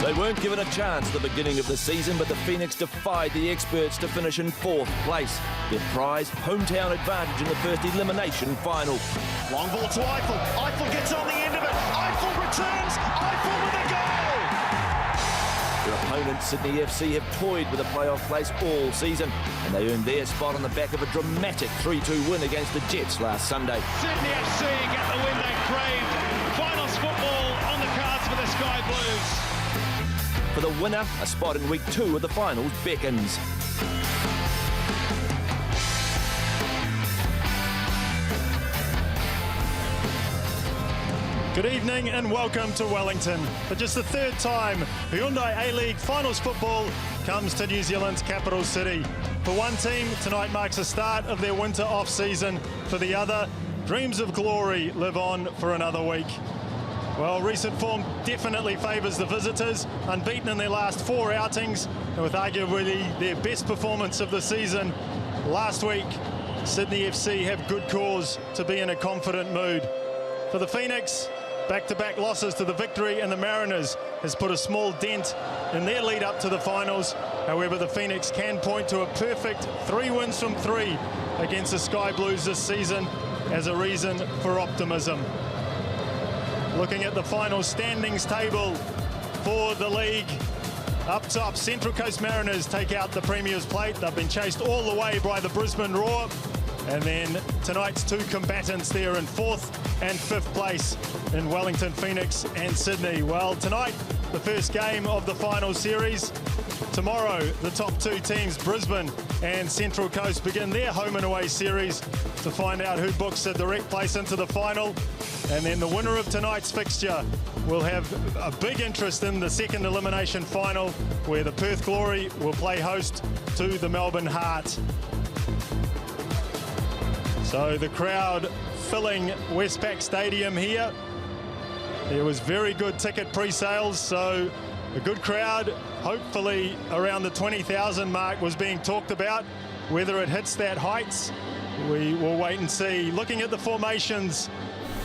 They weren't given a chance at the beginning of the season, but the Phoenix defied the experts to finish in 4th place. Their prize, hometown advantage in the first Elimination Final. Long ball to Eiffel. Eiffel gets on the end of it. Eiffel returns. Eiffel with a goal. Their opponents, Sydney FC, have toyed with a playoff place all season, and they earned their spot on the back of a dramatic 3-2 win against the Jets last Sunday. Sydney FC get the win they craved. Finals football on the cards for the Sky Blues. For the winner, a spot in week 2 of the finals beckons. Good evening and welcome to Wellington. For just the 3rd time, Hyundai A-League Finals football comes to New Zealand's capital city. For one team, tonight marks the start of their winter off-season. For the other, dreams of glory live on for another week. Well, recent form definitely favours the visitors, unbeaten in their last 4 outings, and with arguably their best performance of the season last week, Sydney FC have good cause to be in a confident mood. For the Phoenix, back-to-back losses to the Victory and the Mariners has put a small dent in their lead up to the finals. However, the Phoenix can point to a perfect 3 wins from 3 against the Sky Blues this season as a reason for optimism. Looking at the final standings table for the league. Up top, Central Coast Mariners take out the Premier's Plate. They've been chased all the way by the Brisbane Roar. And then tonight's 2 combatants there in 4th and 5th place in Wellington, Phoenix and Sydney. Well, tonight, the first game of the final series. Tomorrow, the top 2 teams, Brisbane and Central Coast, begin their home and away series to find out who books a direct place into the final. And then the winner of tonight's fixture will have a big interest in the second elimination final, where the Perth Glory will play host to the Melbourne Heart. So the crowd filling Westpac Stadium here. There was very good ticket pre-sales, so a good crowd, hopefully around the 20,000 mark was being talked about. Whether it hits that heights, we will wait and see. Looking at the formations,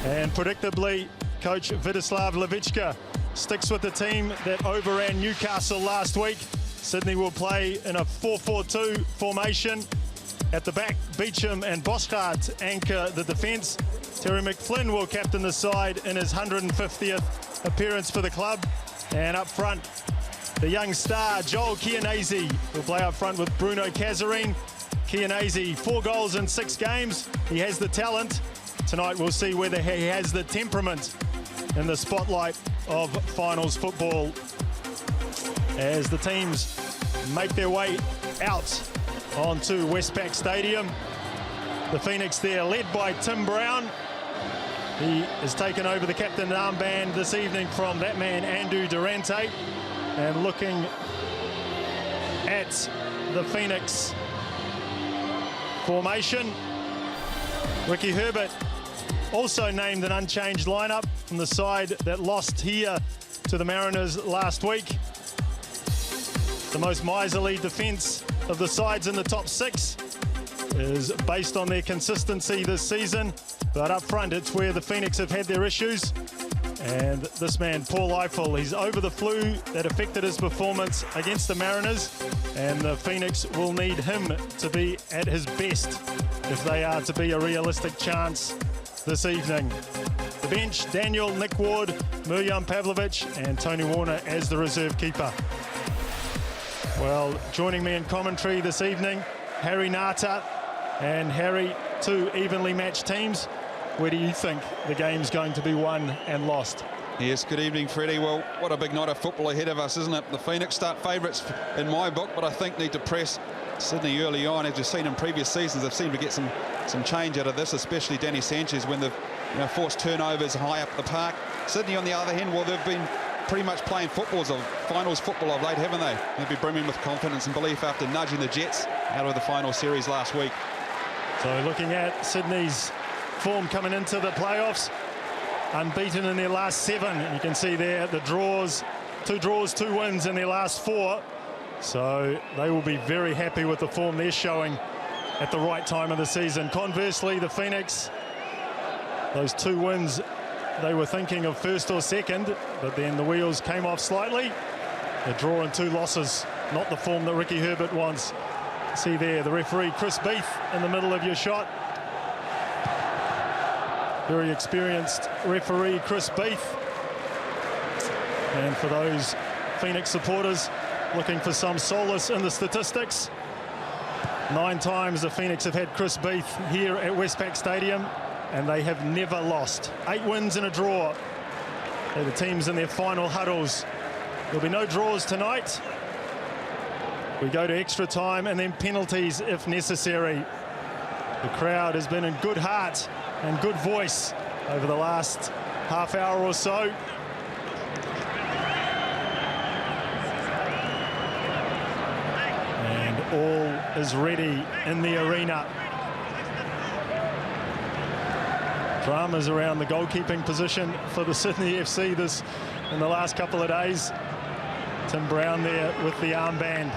and predictably, coach Vidislav Levichka sticks with the team that overran Newcastle last week. Sydney will play in a 4-4-2 formation. At the back, Beecham and Boschart anchor the defence. Terry McFlynn will captain the side in his 150th appearance for the club. And up front, the young star, Joel Chianese, will play up front with Bruno Casarin. Chianese, 4 goals in 6 games. He has the talent. Tonight we'll see whether he has the temperament in the spotlight of finals football as the teams make their way out onto Westpac Stadium. The Phoenix there led by Tim Brown. He has taken over the captain armband this evening from that man Andrew Durante. And looking at the Phoenix formation, Ricky Herbert also named an unchanged lineup from the side that lost here to the Mariners last week. The most miserly defence of the sides in the top 6 is based on their consistency this season, but up front it's where the Phoenix have had their issues. And this man, Paul Eiffel, he's over the flu that affected his performance against the Mariners, and the Phoenix will need him to be at his best if they are to be a realistic chance this evening. The bench, Daniel, Nick Ward, Mirjam Pavlovic and Tony Warner as the reserve keeper. Well, joining me in commentary this evening, Harry Nata. And Harry, 2 evenly matched teams. Where do you think the game's going to be won and lost? Yes, good evening, Freddie. Well, what a big night of football ahead of us, isn't it? The Phoenix start favourites in my book, but I think need to press Sydney early on. As you've seen in previous seasons, they've seemed to get some change out of this, especially Danny Sanchez, when they've forced turnovers high up the park. Sydney, on the other hand, well, they've been pretty much playing footballs of finals football of late, haven't they? They'll be brimming with confidence and belief after nudging the Jets out of the final series last week. So looking at Sydney's form coming into the playoffs, unbeaten in their last 7. And you can see there the draws, 2 draws, 2 wins in their last 4. So they will be very happy with the form they're showing at the right time of the season. Conversely, the Phoenix, those 2 wins, they were thinking of first or second, but then the wheels came off slightly. A draw and 2 losses, not the form that Ricky Herbert wants. See there, the referee, Chris Beef, in the middle of your shot. Very experienced referee, Chris Beef. And for those Phoenix supporters looking for some solace in the statistics, 9 times the Phoenix have had Chris Beef here at Westpac Stadium, and they have never lost. 8 wins and a draw. They're the teams in their final huddles. There'll be no draws tonight. We go to extra time and then penalties if necessary. The crowd has been in good heart and good voice over the last half hour or so. And all is ready in the arena. Dramas around the goalkeeping position for the Sydney FC in the last couple of days. Tim Brown there with the armband.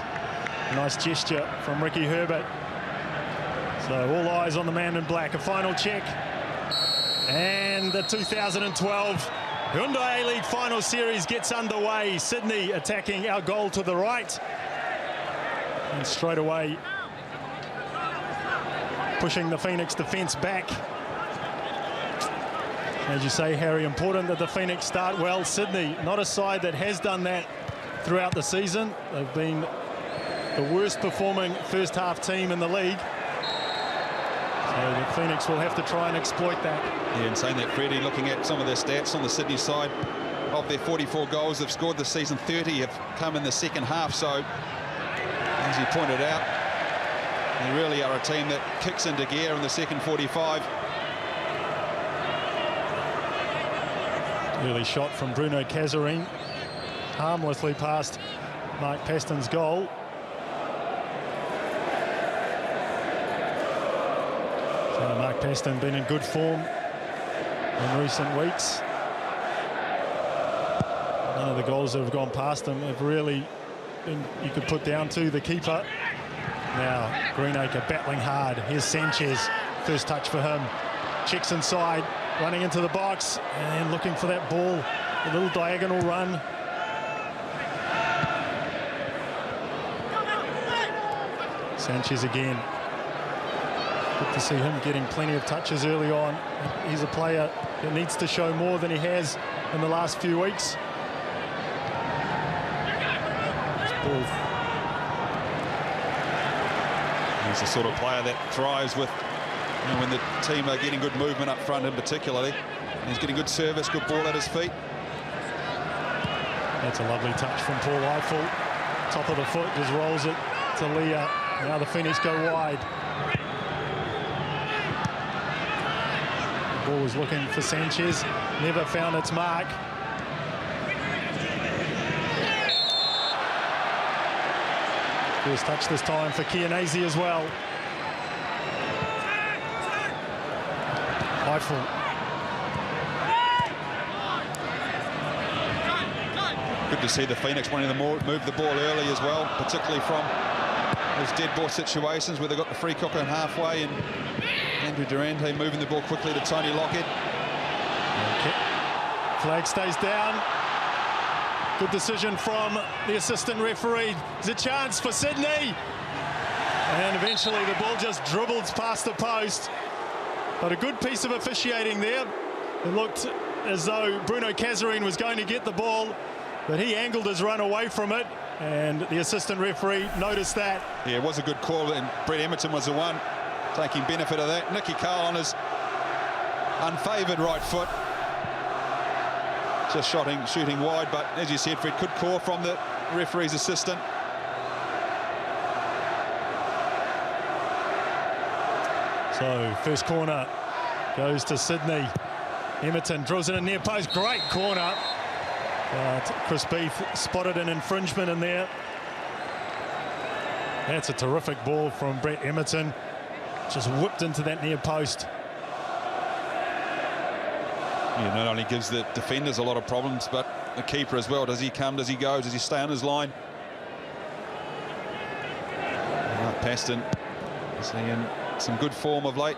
Nice gesture from Ricky Herbert. So all eyes on the man in black. A final check. And the 2012 Hyundai A-League Final Series gets underway. Sydney attacking our goal to the right. And straight away pushing the Phoenix defence back. As you say, Harry, important that the Phoenix start well. Sydney, not a side that has done that throughout the season. They've been the worst performing first half team in the league. So the Phoenix will have to try and exploit that. Yeah, and saying that, Freddie, looking at some of their stats on the Sydney side, of their 44 goals they've scored this season, 30 have come in the second half. So, as you pointed out, they really are a team that kicks into gear in the second 45. Early shot from Bruno Casarin, harmlessly past Mark Paston's goal. So Mark Paston been in good form in recent weeks. None of the goals that have gone past him have really been, you could put down to the keeper. Now Greenacre battling hard. Here's Sanchez, first touch for him. Checks inside, running into the box and looking for that ball. A little diagonal run. Sanchez again. Good to see him getting plenty of touches early on. He's a player that needs to show more than he has in the last few weeks. He's the sort of player that thrives with, you know, when the team are getting good movement up front in particularly. He's getting good service, good ball at his feet. That's a lovely touch from Paul Eiffel. Top of the foot, just rolls it to Leah. Now the Phoenix go wide. The ball was looking for Sanchez, never found its mark. First touch this time for Chianese as well. Eiffel. Good to see the Phoenix wanting to move the ball early as well, particularly from those dead ball situations where they got the free kick in halfway, and Andrew Durante moving the ball quickly to Tony Lockett. Okay. Flag stays down. Good decision from the assistant referee. There's a chance for Sydney. And eventually the ball just dribbles past the post. But a good piece of officiating there. It looked as though Bruno Casarin was going to get the ball, but he angled his run away from it, and the assistant referee noticed that. Yeah, it was a good call, and Brett Emerton was the one taking benefit of that. Nicky Carl on his unfavoured right foot. Just shooting wide, but as you said, Fred, good call from the referee's assistant. So first corner goes to Sydney. Emerton drills it in near post. Great corner. But Chris Beef spotted an infringement in there. That's a terrific ball from Brett Emerton. Just whipped into that near post. Yeah, not only gives the defenders a lot of problems, but the keeper as well. Does he come? Does he go? Does he stay on his line? Mark Paston is in some good form of late.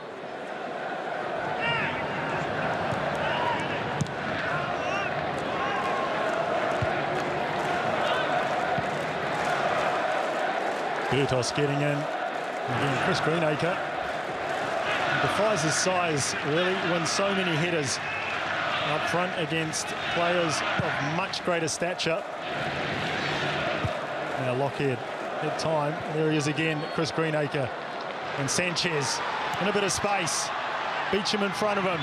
Burtos getting in. Again, Chris Greenacre defies his size, really, wins so many headers up front against players of much greater stature. Now Lockheed had time. There he is again, Chris Greenacre. And Sanchez in a bit of space. Beecham in front of him.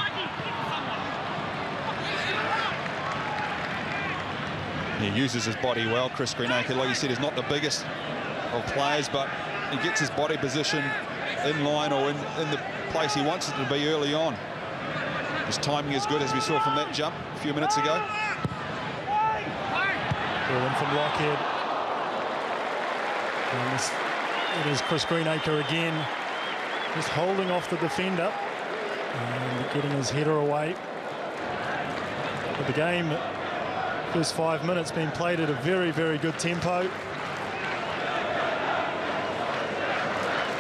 He uses his body well, Chris Greenacre. Like you said, he's not the biggest of players, but he gets his body position in line or in the place he wants it to be early on. His timing is good, as we saw from that jump a few minutes ago. Ball in from Lockheed. And it is Chris Greenacre again, just holding off the defender and getting his header away. But the game, first 5 minutes, being played at a very, very good tempo.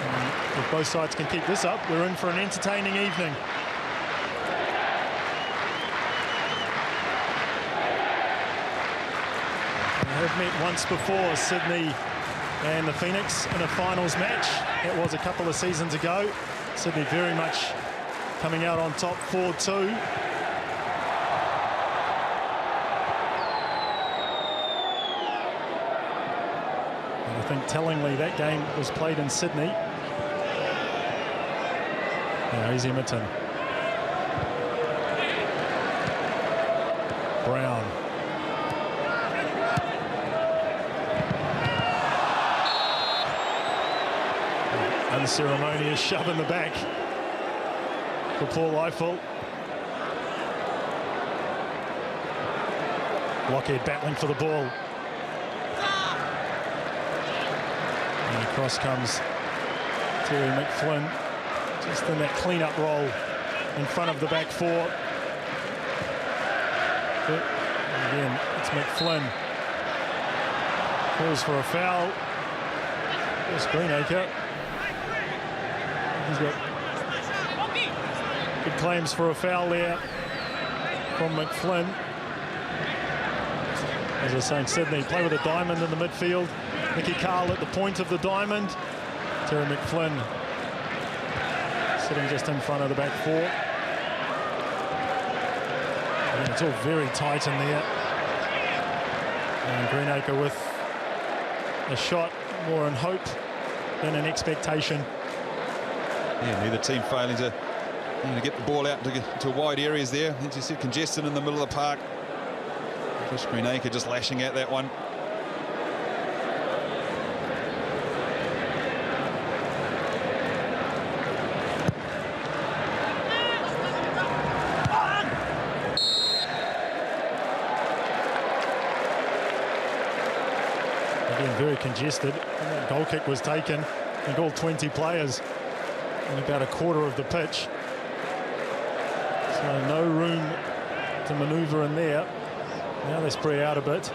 And if both sides can keep this up, we're in for an entertaining evening. They have met once before, Sydney and the Phoenix, in a finals match. That was a couple of seasons ago. Sydney very much coming out on top 4-2. And I think tellingly that game was played in Sydney. Now here's Emerton. Brown. Unceremonious shove in the back for Paul Eiffel. Lockheed battling for the ball. And across comes Terry McFlynn, just in that clean-up role in front of the back four. But again, it's McFlynn. Calls for a foul. There's Greenacre. He's got good claims for a foul there from McFlynn. As I was saying, Sydney play with a diamond in the midfield. Nicky Carl at the point of the diamond. Terry McFlynn sitting just in front of the back four. And it's all very tight in there. And Greenacre with a shot more in hope than an expectation. Yeah, neither team failing to get the ball out to wide areas there. You see congested in the middle of the park. Chris Greenacre just lashing at that one. Again, very congested. And that goal kick was taken. And all 20 players in about a quarter of the pitch. So no room to manoeuvre in there. Now they spread out a bit.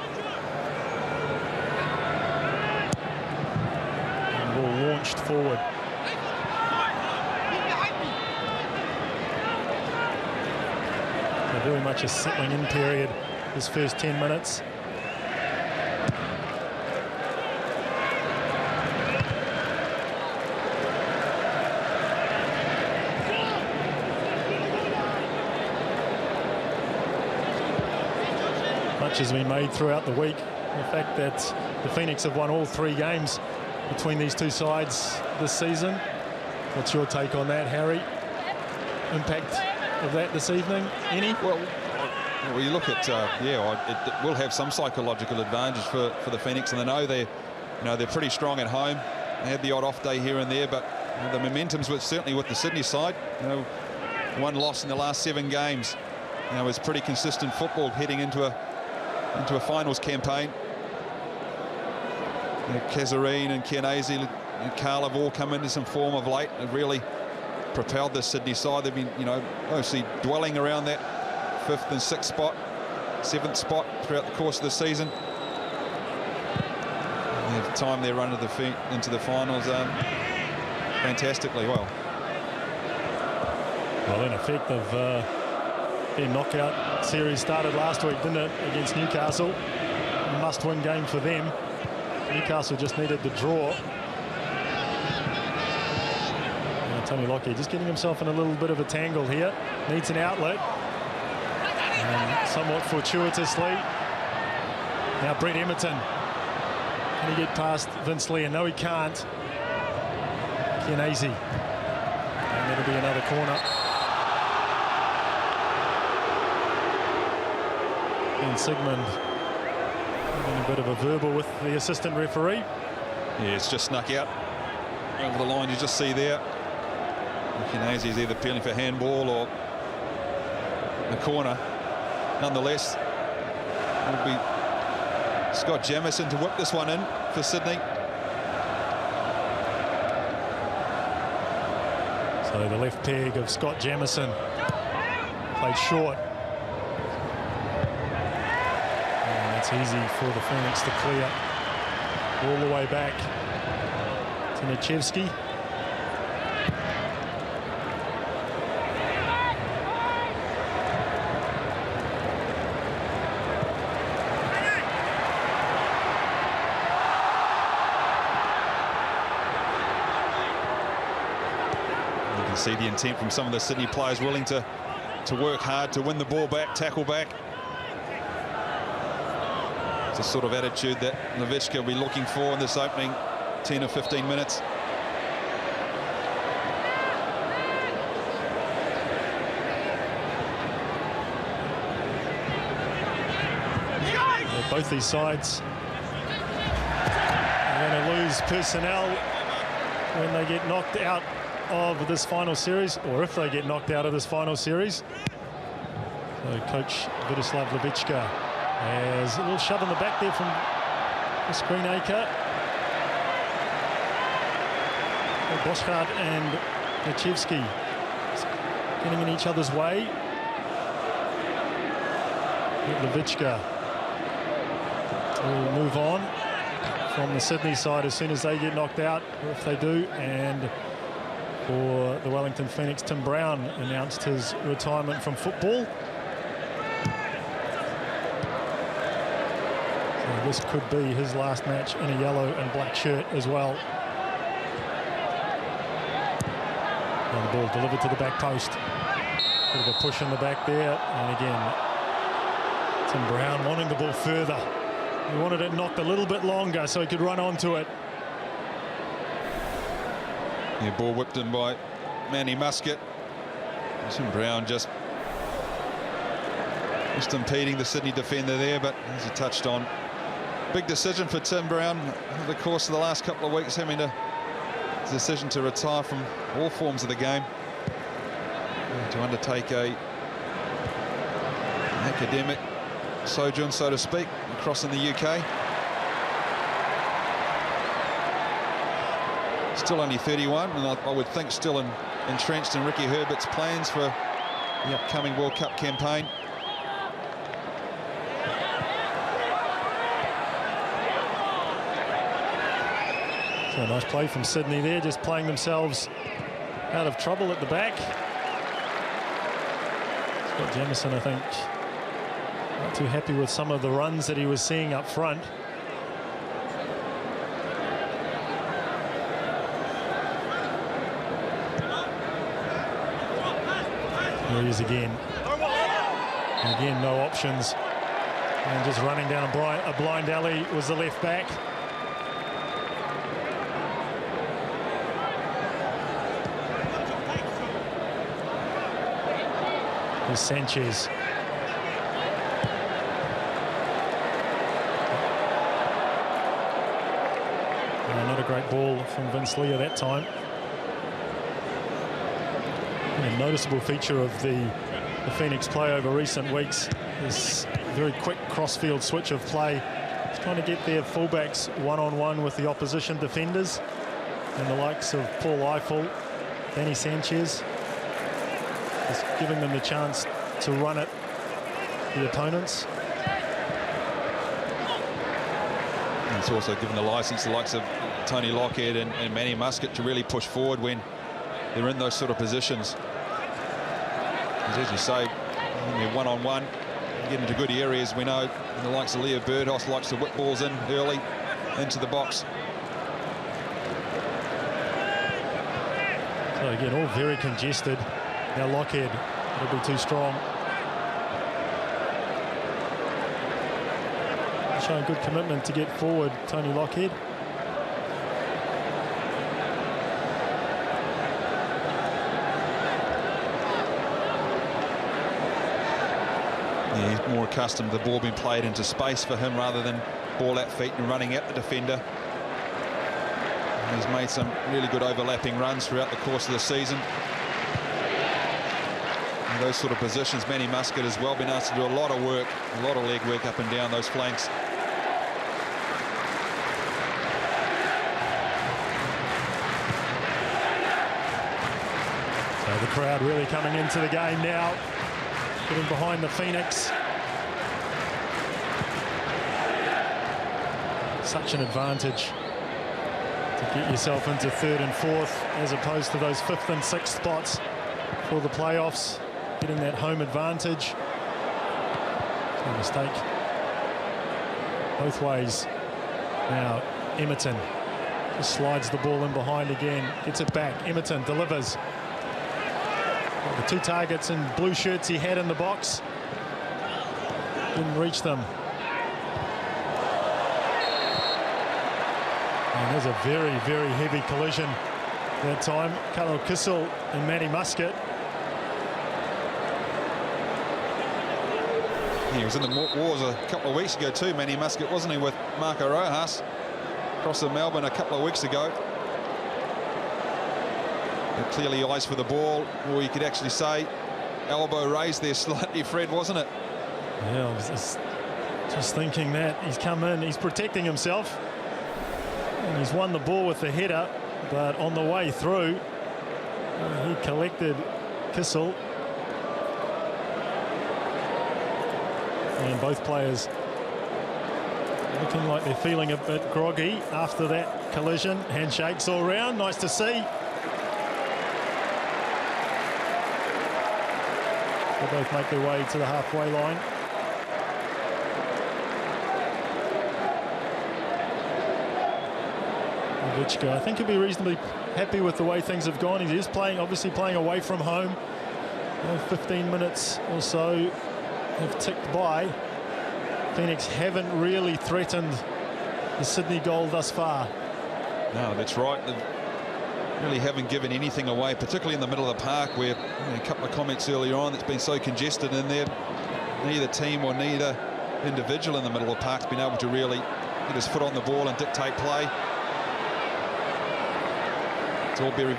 And ball launched forward. So very much a settling in period this first 10 minutes. Has been made throughout the week. The fact that the Phoenix have won all 3 games between these two sides this season. What's your take on that, Harry? Impact of that this evening? Any? Well, you look at it will have some psychological advantage for the Phoenix, and they know they're pretty strong at home. They had the odd off day here and there, but the momentum's certainly with the Sydney side. One loss in the last 7 games. It's pretty consistent football heading into a finals campaign. Kazarine and Chianese and Carl have all come into some form of late and really propelled the Sydney side. They've been, mostly dwelling around that 5th and 6th spot, 7th spot throughout the course of the season. They have timed their run into the finals fantastically well. Well, in effect, their knockout series started last week, didn't it, against Newcastle? A must-win game for them. Newcastle just needed the draw Tony Lockyer just getting himself in a little bit of a tangle here. Needs an outlet. And somewhat fortuitously. Now Brett Emerton. Can he get past Vince Lee? No, he can't. Kianazi. And that'll be another corner. And Sigmund having a bit of a verbal with the assistant referee. Yeah, it's just snuck out over the line. You just see there. Kianazi is either appealing for handball or the corner. Nonetheless, it will be Scott Jamieson to whip this one in for Sydney. So the left peg of Scott Jamieson played short. And it's easy for the Phoenix to clear all the way back to Nichevsky. See the intent from some of the Sydney players willing to work hard to win the ball back, tackle back. It's a sort of attitude that Nowitzki will be looking for in this opening 10 or 15 minutes. Both these sides are going to lose personnel when they get knocked out of this final series, or if they get knocked out of this final series. So Coach Vidislav Levichka has a little shove in the back there from Chris Greenacre. Boschard and Nichevsky getting in each other's way. Levichka will move on from the Sydney side as soon as they get knocked out, or if they do. And for the Wellington Phoenix, Tim Brown announced his retirement from football. So this could be his last match in a yellow and black shirt as well. And the ball delivered to the back post. Bit of a push in the back there. And again, Tim Brown wanting the ball further. He wanted it knocked a little bit longer so he could run onto it. Yeah, ball whipped in by Manny Muscat. Tim Brown just impeding the Sydney defender there, but as he touched on, big decision for Tim Brown over the course of the last couple of weeks, having a decision to retire from all forms of the game, to undertake a academic sojourn, so to speak, across in the UK. Still only 31, and I would think still entrenched in Ricky Herbert's plans for the upcoming World Cup campaign. So a nice play from Sydney there, just playing themselves out of trouble at the back. Scott Jamieson, I think, not too happy with some of the runs that he was seeing up front. Here he is again. And again, no options. And just running down a blind alley was the left back. Here's Sanchez. Not a great ball from Vince Lee at that time. A noticeable feature of the Phoenix play over recent weeks is very quick cross-field switch of play. It's trying to get their fullbacks one-on-one with the opposition defenders, and the likes of Paul Eiffel, Danny Sanchez, is giving them the chance to run at the opponents. And it's also given the license the likes of Tony Lockyer and Manny Muscat to really push forward when they're in those sort of positions. As you say, when they're one-on-one, you get into good areas. We know the likes of Leo Birdhoff likes to whip balls in early into the box. So So again, all very congested. Now Lockhead, it'll be too strong. Showing good commitment to get forward, Tony Lockhead. Yeah, he's more accustomed to the ball being played into space for him rather than ball at feet and running at the defender. And he's made some really good overlapping runs throughout the course of the season. In those sort of positions, Manny Muscat has well been asked to do a lot of work, a lot of leg work up and down those flanks. So the crowd really coming into the game now, getting behind the Phoenix. Such an advantage to get yourself into 3rd and 4th as opposed to those 5th and 6th spots for the playoffs. Getting that home advantage. No mistake both ways. Now Emerton just slides the ball in behind again, gets it back. Emerton delivers. The 2 targets in blue shirts he had in the box didn't reach them. And there's a very, very heavy collision that time. Khalil Kissel and Manny Muscat. He was in the wars a couple of weeks ago too, Manny Muscat, wasn't he, with Marco Rojas across in Melbourne a couple of weeks ago. But clearly eyes for the ball, or you could actually say elbow raised there slightly, Fred, wasn't it? Yeah, I was just thinking that. He's come in, he's protecting himself, and he's won the ball with the header, but on the way through, he collected Kissel. And both players looking like they're feeling a bit groggy after that collision. Handshakes all round, nice to see. They both make their way to the halfway line. Novichka, I think he'll be reasonably happy with the way things have gone. He is playing, obviously playing away from home. 15 minutes or so have ticked by. Phoenix haven't really threatened the Sydney goal thus far. No, that's right. They really haven't given anything away, particularly in the middle of the park, where a couple of comments earlier on, it's been so congested in there. Neither team or neither individual in the middle of the park's been able to really get his foot on the ball and dictate play. It's all been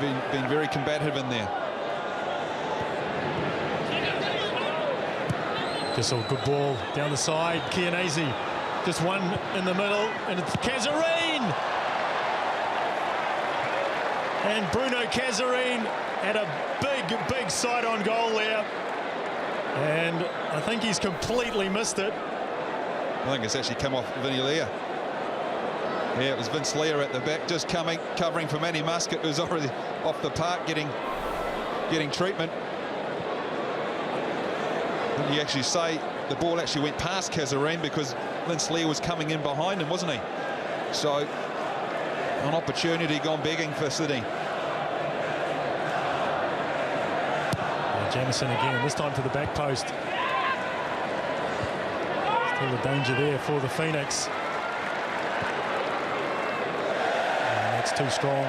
very combative in there. Kissel, good ball down the side. Chianese, just one in the middle, and it's Cazarine. And Bruno Cazarine had a big side-on goal there. And I think he's completely missed it. I think it's actually come off Vinny Leah. Yeah, it was Vince Leah at the back, just covering for Manny Muscat, who's already off the park getting treatment. And you actually say the ball actually went past Cazarine because Vince Leah was coming in behind him, wasn't he? So an opportunity gone begging for Sydney. Jamison again, this time to the back post. Still a danger there for the Phoenix. And that's too strong.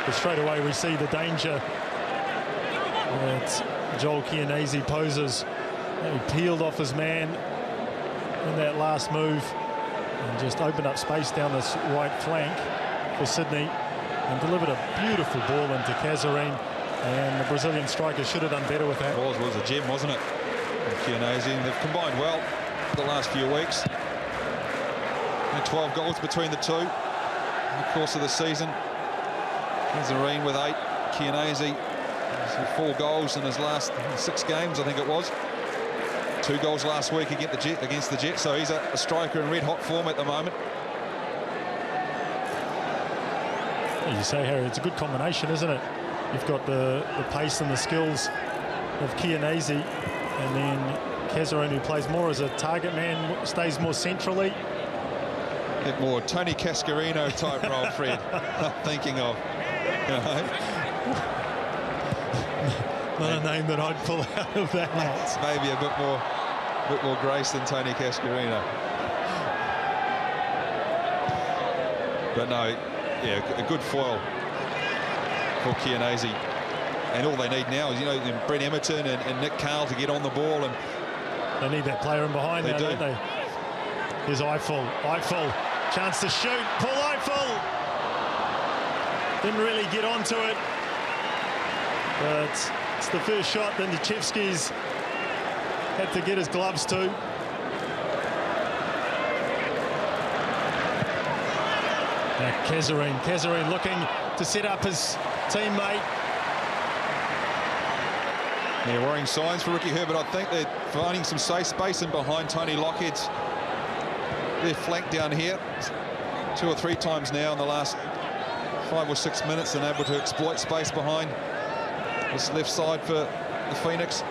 But straight away we see the danger that Joel Chianese poses. He peeled off his man in that last move and just opened up space down this right flank for Sydney and delivered a beautiful ball into Cazarine. And the Brazilian striker should have done better with that. It was a gem, wasn't it? Chianese, and they've combined well the last few weeks. And 12 goals between the two in the course of the season. Cazarine with 8, Chianese 4 goals in his last 6 games, I think it was. 2 goals last week against the Jets, so he's a striker in red-hot form at the moment. As you say, Harry, it's a good combination, isn't it? You've got the pace and the skills of Chianese, and then Cazarine, who plays more as a target man, stays more centrally. A bit more Tony Cascarino type role, Fred, I'm thinking of. You know? Not a name that I'd pull out of that. Maybe a bit more grace than Tony Cascarino. But no, yeah, a good foil for Chianese. And all they need now is, you know, Brett Emerton and Nick Carl to get on the ball. And they need that player in behind now, don't they? Here's Eiffel. Eiffel, chance to shoot. Paul Eiffel didn't really get onto it. But it's the first shot that Nichevsky's had to get his gloves to. Now Kazarine looking to set up his teammate. Yeah, worrying signs for Ricky Herbert. I think they're finding some safe space in behind Tony Lockhead's. Their flank down here 2 or 3 times now in the last 5 or 6 minutes, and able to exploit space behind this left side for the Phoenix.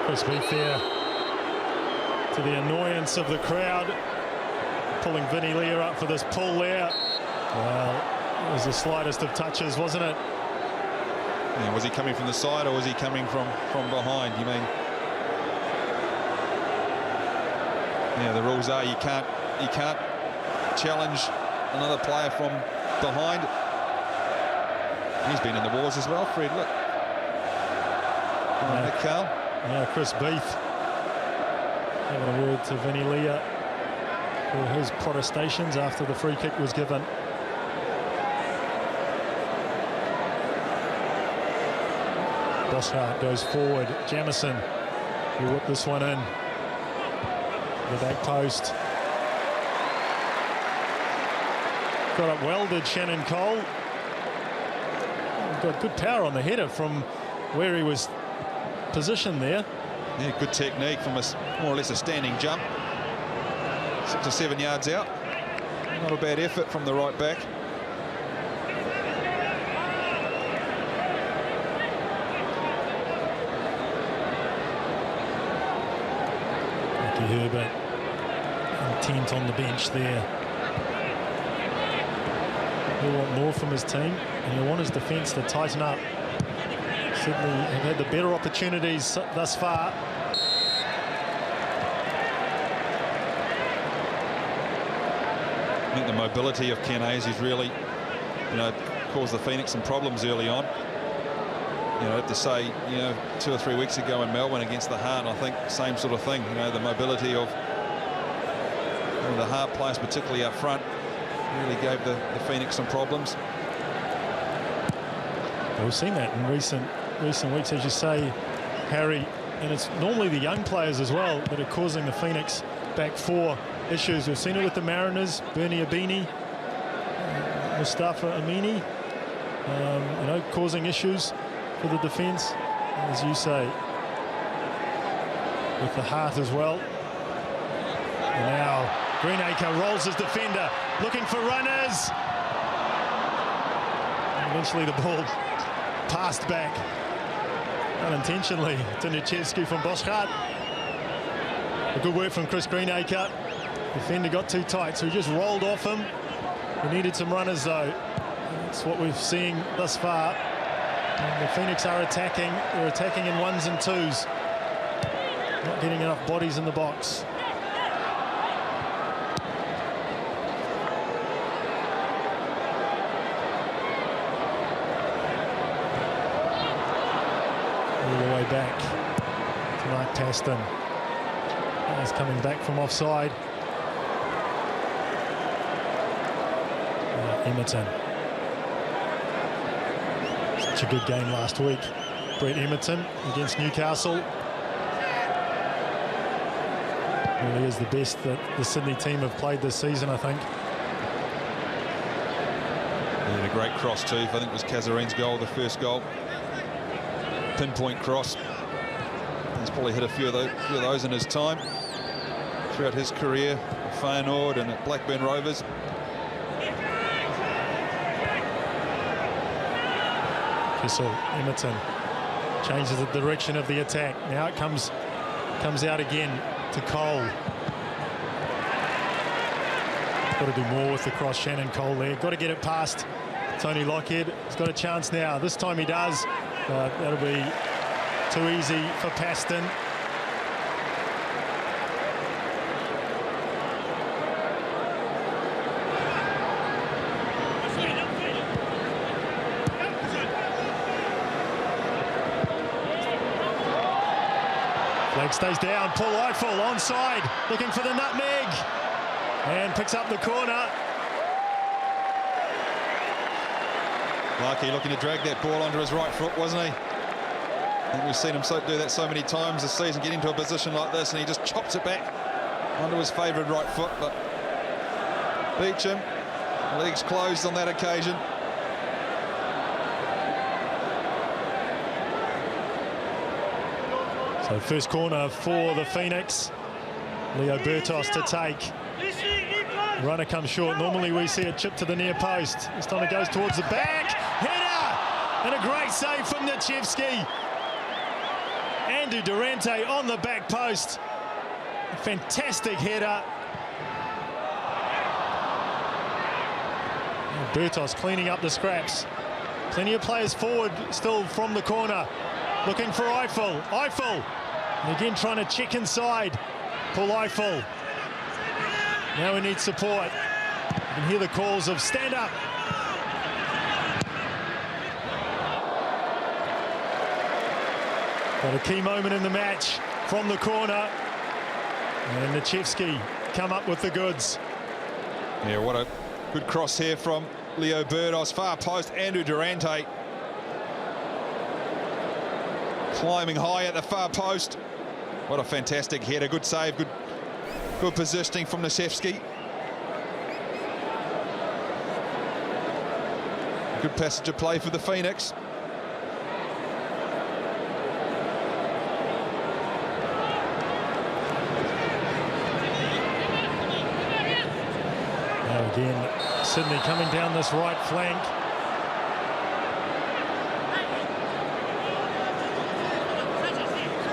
Chris Beef there, to the annoyance of the crowd, pulling Vinny Leah up for this pull there. Well, it was the slightest of touches, wasn't it? Yeah, was he coming from the side or was he coming from behind? You mean? Yeah, the rules are you can't challenge another player from behind. He's been in the wars as well, Fred. Look, Nick Carl. Now Chris Beef having a word to Vinny Leah for his protestations after the free kick was given. Boschart goes forward. Jamison will whip this one in. The back post. Got up well, did Shannon Cole. Got good power on the header from where he was positioned there. Yeah, good technique from more or less a standing jump. 6 or 7 yards out. Not a bad effort from the right back. Ricky Herbert intent on the bench there. He'll want more from his team, and he'll want his defence to tighten up. Sydney have had the better opportunities thus far. I think the mobility of Chianese has really, caused the Phoenix some problems early on. I have to say, 2 or 3 weeks ago in Melbourne against the Heart, I think same sort of thing. The mobility of the Heart players, particularly up front, really gave the Phoenix some problems. We've seen that in recent weeks, as you say, Harry, and it's normally the young players as well that are causing the Phoenix back four issues. We've seen it with the Mariners, Bernie Abini, Mustafa Amini, causing issues for the defence, as you say, with the Heart as well. And now Greenacre rolls his defender, looking for runners. And eventually the ball passed back unintentionally to Nichevsky from Boschart. A good work from Chris Greenacre. Defender got too tight, so he just rolled off him. We needed some runners though. That's what we've seen thus far. And the Phoenix are attacking. They're attacking in 1s and 2s. Not getting enough bodies in the box. All the way back to Mark Taston. He's coming back from offside. Emerton. Such a good game last week. Brett Emerton against Newcastle. Really is the best that the Sydney team have played this season, I think. Yeah, a great cross too. I think it was Kazarine's goal, the first goal. Pinpoint cross. He's probably hit a few of those in his time throughout his career at Feyenoord and at Blackburn Rovers. Kissel, Emerton changes the direction of the attack. Now it comes out again to Cole. Got to do more with the cross. Shannon Cole there. Got to get it past Tony Lockhead. He's got a chance now. This time he does. That'll be too easy for Paston. Flag stays down. Paul Eiffel onside, looking for the nutmeg, and picks up the corner. Larkey looking to drag that ball onto his right foot, wasn't he? I think we've seen him do that so many times this season, get into a position like this, and he just chops it back onto his favourite right foot. But Beecham, legs closed on that occasion. So first corner for the Phoenix. Leo Bertos to take. Runner comes short. Normally we see a chip to the near post. This time it goes towards the back. Header! And a great save from Nichevsky. Andrew Durante on the back post. A fantastic header. And Bertos cleaning up the scraps. Plenty of players forward still from the corner. Looking for Eiffel. Eiffel! And again trying to check inside. Paul Eiffel. Now we need support. You can hear the calls of stand up. Got a key moment in the match from the corner. And Nichevsky come up with the goods. Yeah, what a good cross here from Leo Bertos. Far post, Andrew Durante. Climbing high at the far post. What a fantastic header. Good save, good positioning from Nichevsky. Good passage of play for the Phoenix. Now again, Sydney coming down this right flank.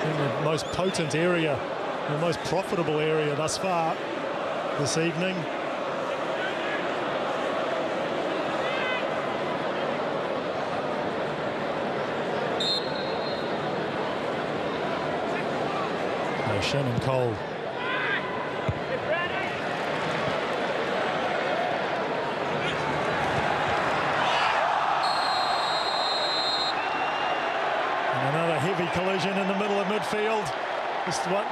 In the most potent area, the most profitable area thus far this evening. Now Shannon Cole. And another heavy collision in the middle of midfield.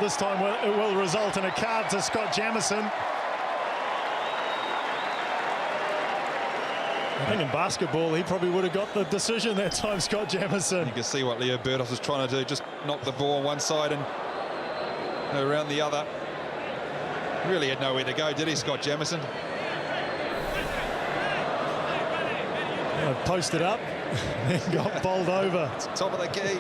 This time it will result in a card to Scott Jamieson. I think in basketball he probably would have got the decision that time, Scott Jamieson. You can see what Leo Bertos was trying to do, just knock the ball on one side and around the other. Really had nowhere to go, did he, Scott Jamieson? Posted up and got bowled over. Top of the key.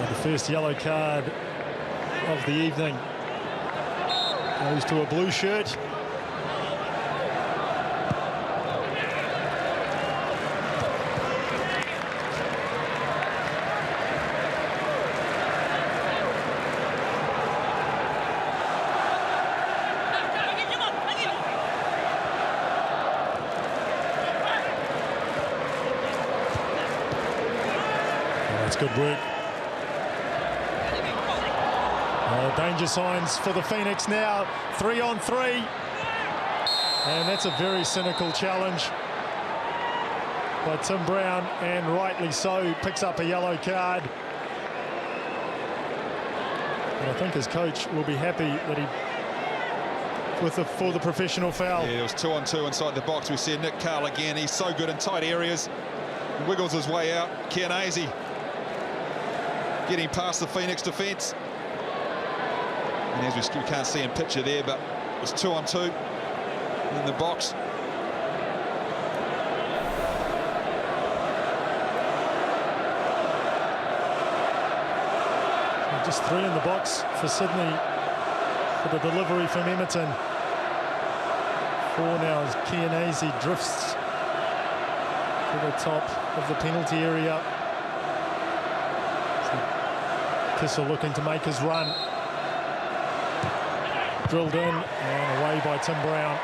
The first yellow card of the evening goes to a blue shirt. That's good work. Danger signs for the Phoenix now. 3-on-3. And that's a very cynical challenge by Tim Brown, and rightly so. Picks up a yellow card. And I think his coach will be happy that he for the professional foul. Yeah, it was 2-on-2 inside the box. We see Nick Carl again. He's so good in tight areas. He wiggles his way out. Kianese getting past the Phoenix defence. And as we can't see in picture there, but it was 2-on-2 in the box. Just 3 in the box for Sydney for the delivery from Emerton. 4 now as Kianese drifts to the top of the penalty area. So Kissel looking to make his run. drilled in and away by Tim Brown.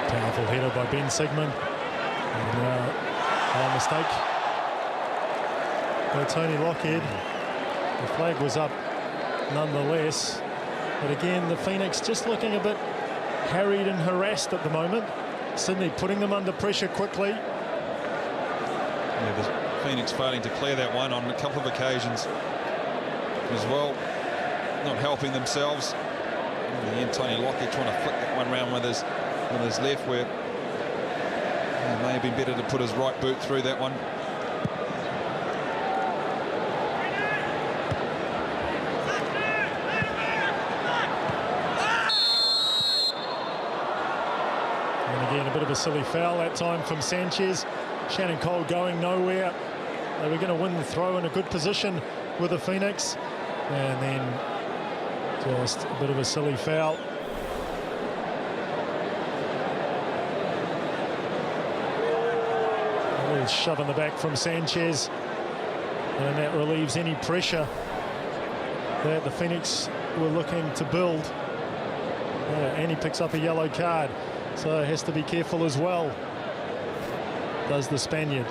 Powerful header by Ben Sigmund. And a mistake by Tony Lockhead. The flag was up nonetheless. But again, the Phoenix just looking a bit harried and harassed at the moment. Sydney putting them under pressure quickly. Yeah, the Phoenix failing to clear that one on a couple of occasions as well. Not helping themselves. In the end, Tony Lockhead trying to flick that one round with his left, where it may have been better to put his right boot through that one. And again, a bit of a silly foul that time from Sanchez. Shannon Cole going nowhere. They were going to win the throw in a good position with the Phoenix. And then just a bit of a silly foul. A little shove in the back from Sanchez. And that relieves any pressure that the Phoenix were looking to build. And he picks up a yellow card. So has to be careful as well, does the Spaniard.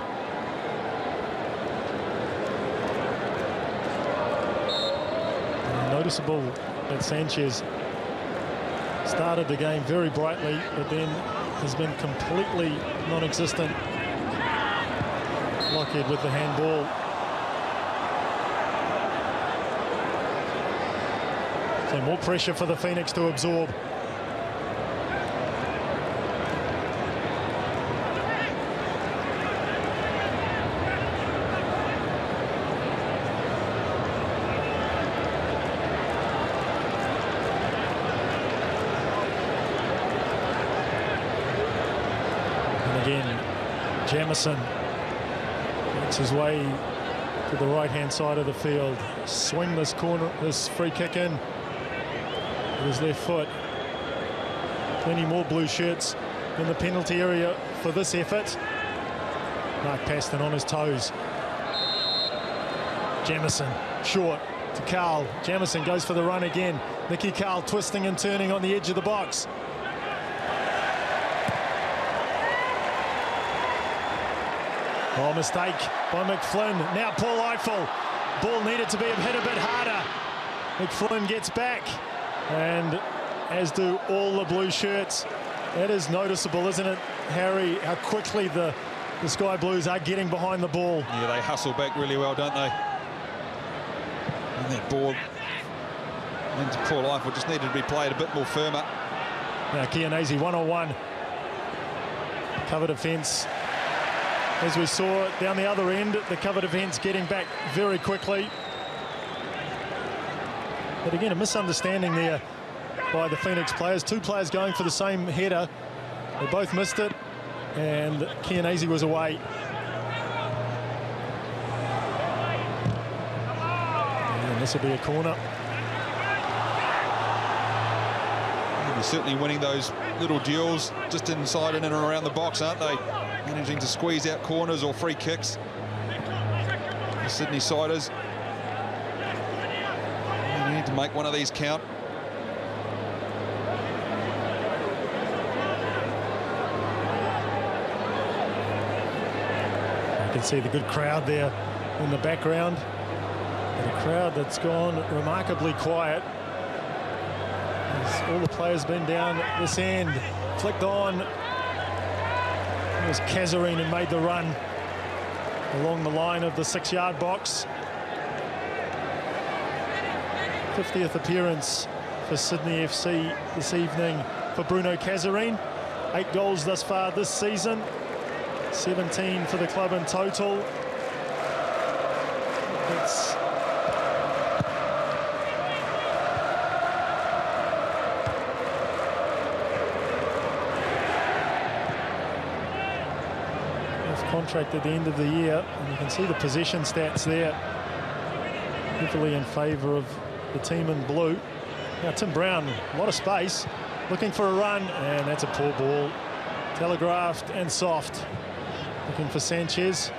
Noticeable that Sanchez started the game very brightly, but then has been completely non-existent. Lockhead with the handball. So more pressure for the Phoenix to absorb. Jamison makes his way to the right-hand side of the field. Swing this corner, this free kick in with his left foot. Plenty more blue shirts in the penalty area for this effort. Mark Paston on his toes. Jamison short to Carl. Jamison goes for the run again. Nicky Carl twisting and turning on the edge of the box. Oh, mistake by McFlynn. Now Paul Eiffel. Ball needed to be hit a bit harder. McFlynn gets back, and as do all the blue shirts. That is noticeable, isn't it, Harry, how quickly the Sky Blues are getting behind the ball. Yeah, they hustle back really well, don't they? And that ball into Paul Eiffel just needed to be played a bit more firmer. Now Chianese 1-on-1. Cover defence. As we saw down the other end, the cover defence getting back very quickly. But again, a misunderstanding there by the Phoenix players. Two players going for the same header. They both missed it, and Chianese was away. And this will be a corner. They're certainly winning those little duels just inside and in and around the box, aren't they? Managing to squeeze out corners or free kicks. The Sydney Siders need to make one of these count. You can see the good crowd there in the background. And a crowd that's gone remarkably quiet. As all the players been down this end, flicked on. It was Kazarine who made the run along the line of the 6-yard box. 50th appearance for Sydney FC this evening for Bruno Kazarine. 8 goals thus far this season, 17 for the club in total. It's contract at the end of the year, and you can see the possession stats there heavily in favour of the team in blue. Now Tim Brown, a lot of space, looking for a run, and that's a poor ball. Telegraphed and soft. Looking for Sanchez.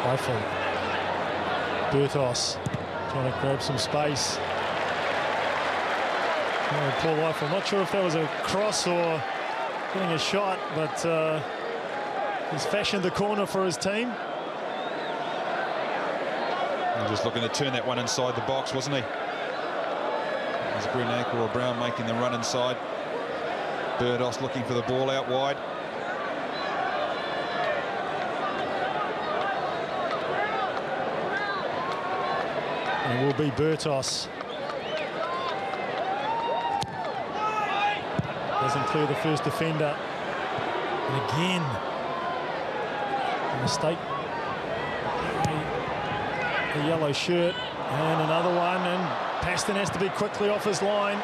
Eiffel. Burtos trying to grab some space. Oh, Paul Eiffel, not sure if that was a cross or getting a shot, but he's fashioned the corner for his team. And just looking to turn that one inside the box, wasn't he? There's Grunaker or Brown making the run inside. Burdos looking for the ball out wide. And it will be Burtos. Doesn't clear the first defender. And again, a mistake. The yellow shirt. And another one. And Paston has to be quickly off his line.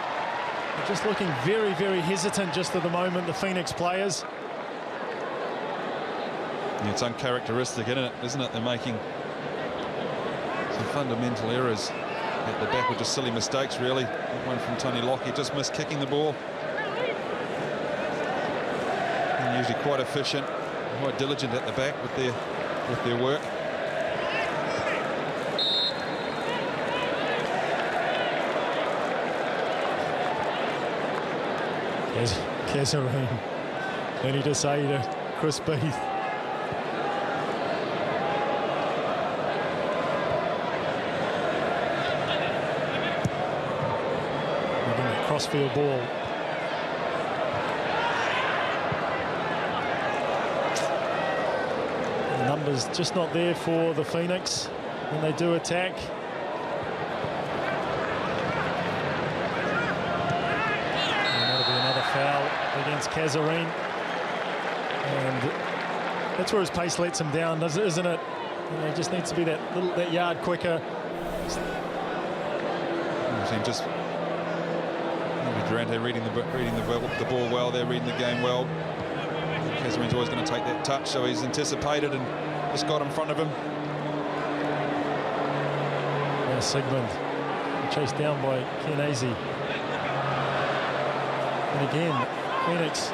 They're just looking very, very hesitant just at the moment, the Phoenix players. Yeah, it's uncharacteristic, isn't it? They're making some fundamental errors at the back, with just silly mistakes, really. One from Tony Lockie, just missed kicking the ball. And usually quite efficient, quite diligent at the back with their work. Kesarine, plenty to say to Chris Beath. Crossfield ball. The numbers just not there for the Phoenix when they do attack. Foul against Kesarine, and that's where his pace lets him down, isn't it? He just needs to be that yard quicker. Just Durante reading the ball well. They're reading the game well. Kesarine's always going to take that touch, so he's anticipated and just got in front of him. Yeah, Sigmund chased down by Kenazi. And again, Phoenix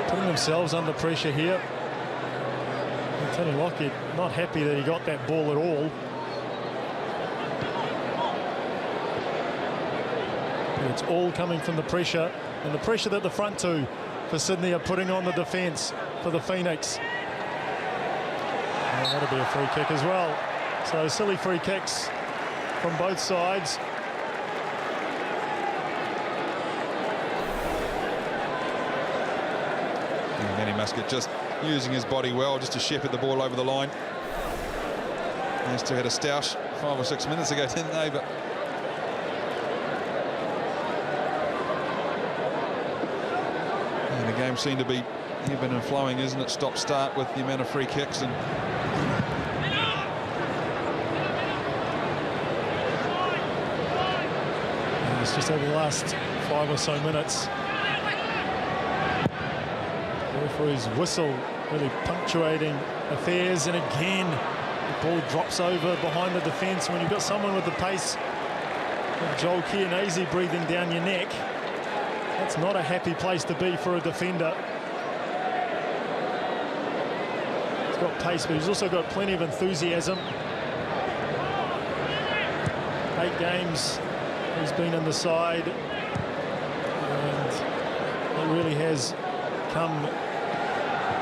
putting themselves under pressure here. And Tony Lockett not happy that he got that ball at all. And it's all coming from the pressure, and the pressure that the front two for Sydney are putting on the defence for the Phoenix. And that'll be a free kick as well. So silly free kicks from both sides. Manny Muscat just using his body well just to shepherd the ball over the line. These two had a stoush 5 or 6 minutes ago, didn't they? But and the game seemed to be even and flowing, isn't it? Stop-start with the amount of free kicks. And it's just over the last 5 or so minutes. Referee's whistle really punctuating affairs, and again the ball drops over behind the defence. When you've got someone with the pace of Joel Kenazi breathing down your neck, that's not a happy place to be for a defender. He's got pace, but he's also got plenty of enthusiasm. 8 games he's been in the side, and it really has come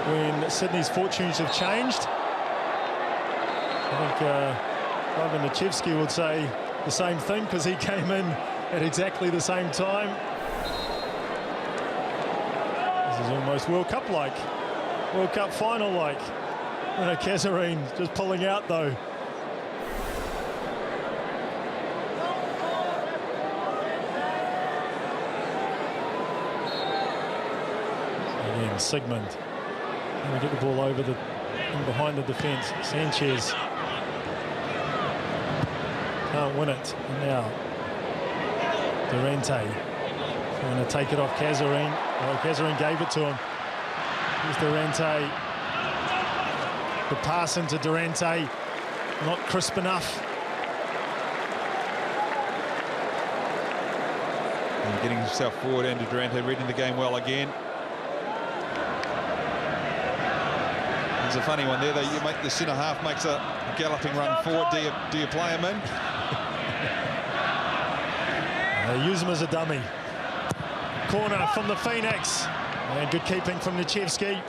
when Sydney's fortunes have changed. I think Ivan Nichevsky would say the same thing, because he came in at exactly the same time. This is almost World Cup-like, World Cup final-like. Kesarine just pulling out, though. Again, Sigmund. And we get the ball over and behind the defence. Sanchez can't win it. And now Durante trying to take it off Kazarine. Well, Kazarine gave it to him. Here's Durante. The pass into Durante, not crisp enough. And getting himself forward, and Durante reading the game well again. It's a funny one there. You make the centre half makes a galloping run forward. Do you play him in? They use him as a dummy. Corner from the Phoenix, and good keeping from Nichevsky.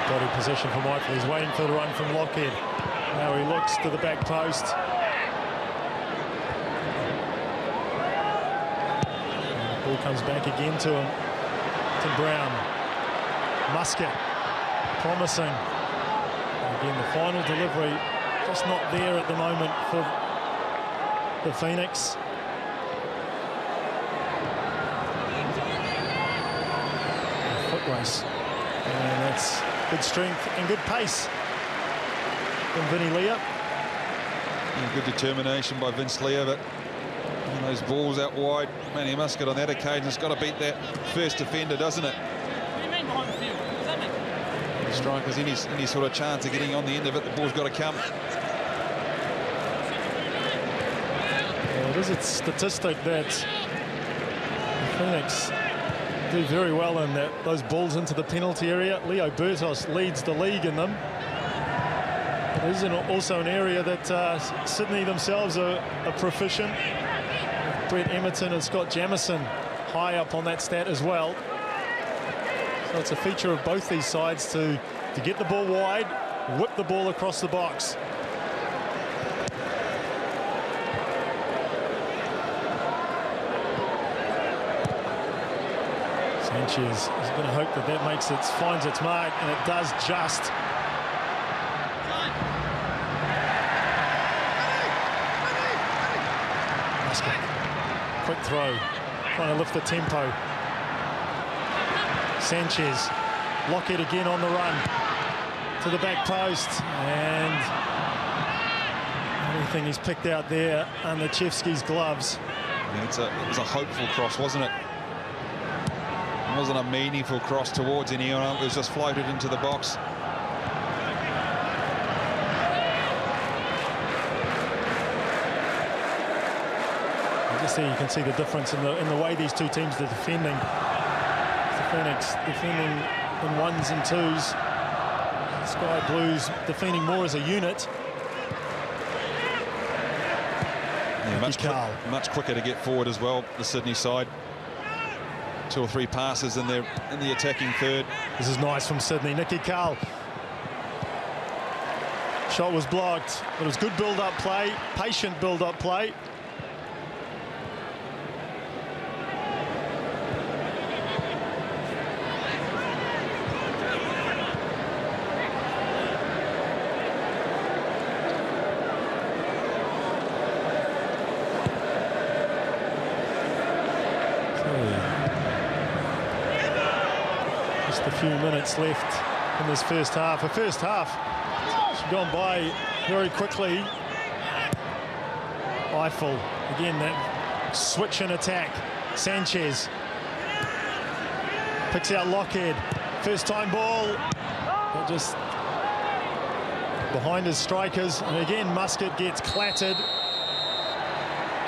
Body position from Whiteley. He's waiting for the run from Lockhead. Now he looks to the back post. And the ball comes back again to him. To Brown. Muscat. Promising. And again, the final delivery just not there at the moment for the Phoenix. Foot race. And that's good strength and good pace from Vinny Leah. And good determination by Vince Leah, but those balls out wide. Manny Muscat on that occasion has got to beat that first defender, doesn't it? The strikers, any sort of chance of getting on the end of it, the ball's got to come. Well, it is a statistic that the Phoenix do very well in that those balls into the penalty area. Leo Bertos leads the league in them. It is also an area that Sydney themselves are proficient. Brett Emerton and Scott Jamieson high up on that stat as well. So it's a feature of both these sides to get the ball wide, whip the ball across the box. Sanchez is going to hope that that finds its mark, and it does just. Muscat, quick throw, trying to lift the tempo. Sanchez, Lockhead again on the run to the back post, and anything he's picked out there under Nichevsky's gloves. Yeah, it was a hopeful cross, wasn't it? It wasn't a meaningful cross towards anyone. It was just floated into the box. Just there you can see the difference in the way these two teams are defending. The Phoenix defending in ones and twos. The Sky Blues defending more as a unit. Yeah, much quicker to get forward as well, the Sydney side. 2 or 3 passes in the attacking third. This is nice from Sydney. Nicky Carl. Shot was blocked, but it was good build-up play, patient build-up play. Just a few minutes left in this first half. The first half has gone by very quickly. Eiffel, again, that switch in attack. Sanchez picks out Lockhead. First time ball. They're just behind his strikers. And again, Muscat gets clattered.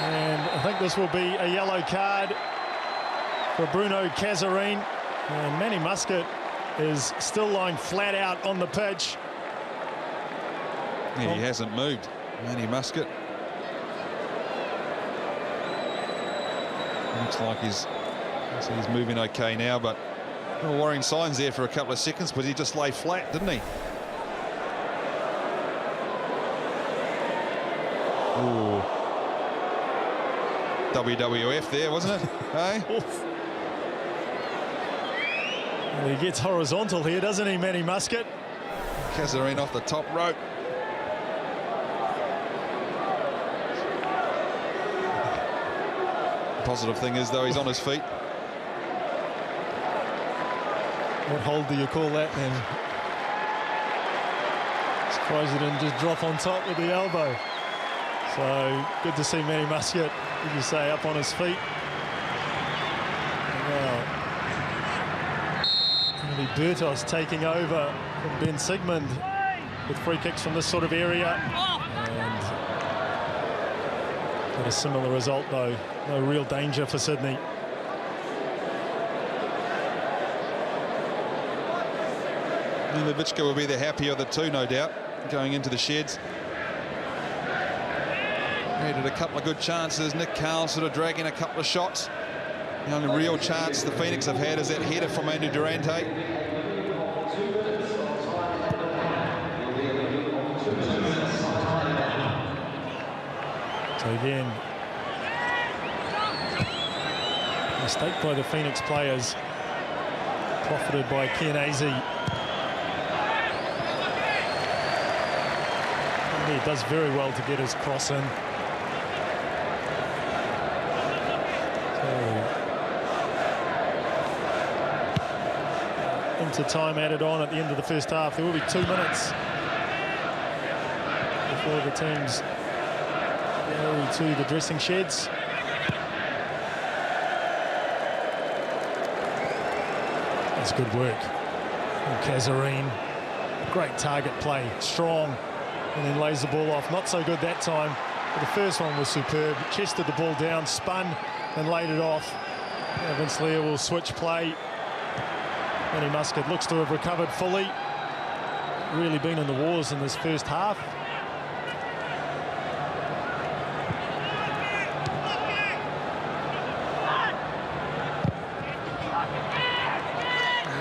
And I think this will be a yellow card for Bruno Kazarine. And Manny Muscat is still lying flat out on the pitch. Yeah, he hasn't moved, Manny Muscat. Looks like he's moving okay now, but no worrying signs there for a couple of seconds, but he just lay flat, didn't he? Ooh. WWF there, wasn't it? Hey? Well, he gets horizontal here, doesn't he, Manny Muscat? Kazarine off the top rope. The positive thing is, though, he's on his feet. What hold do you call that, then? Surprised he didn't just drop on top with the elbow. So good to see Manny Muscat, as you say, up on his feet. Well, it'll be Bertos taking over from Ben Sigmund with free kicks from this sort of area. And got a similar result, though. No real danger for Sydney. Levicka will be the happier of the two, no doubt, going into the sheds. Had a couple of good chances. Nick Carl sort of dragging a couple of shots. The only real chance the Phoenix have had is that header from Andrew Durante. So again, mistake by the Phoenix players, profited by Kianazi. He does very well to get his cross in. So, into time added on at the end of the first half. There will be 2 minutes before the teams go to the dressing sheds. That's good work from Kazarine. Great target play, strong. And then lays the ball off. Not so good that time. But the first one was superb. Chested the ball down, spun, and laid it off. Now Vince Lear will switch play. Manny Muscat looks to have recovered fully. Really been in the wars in this first half.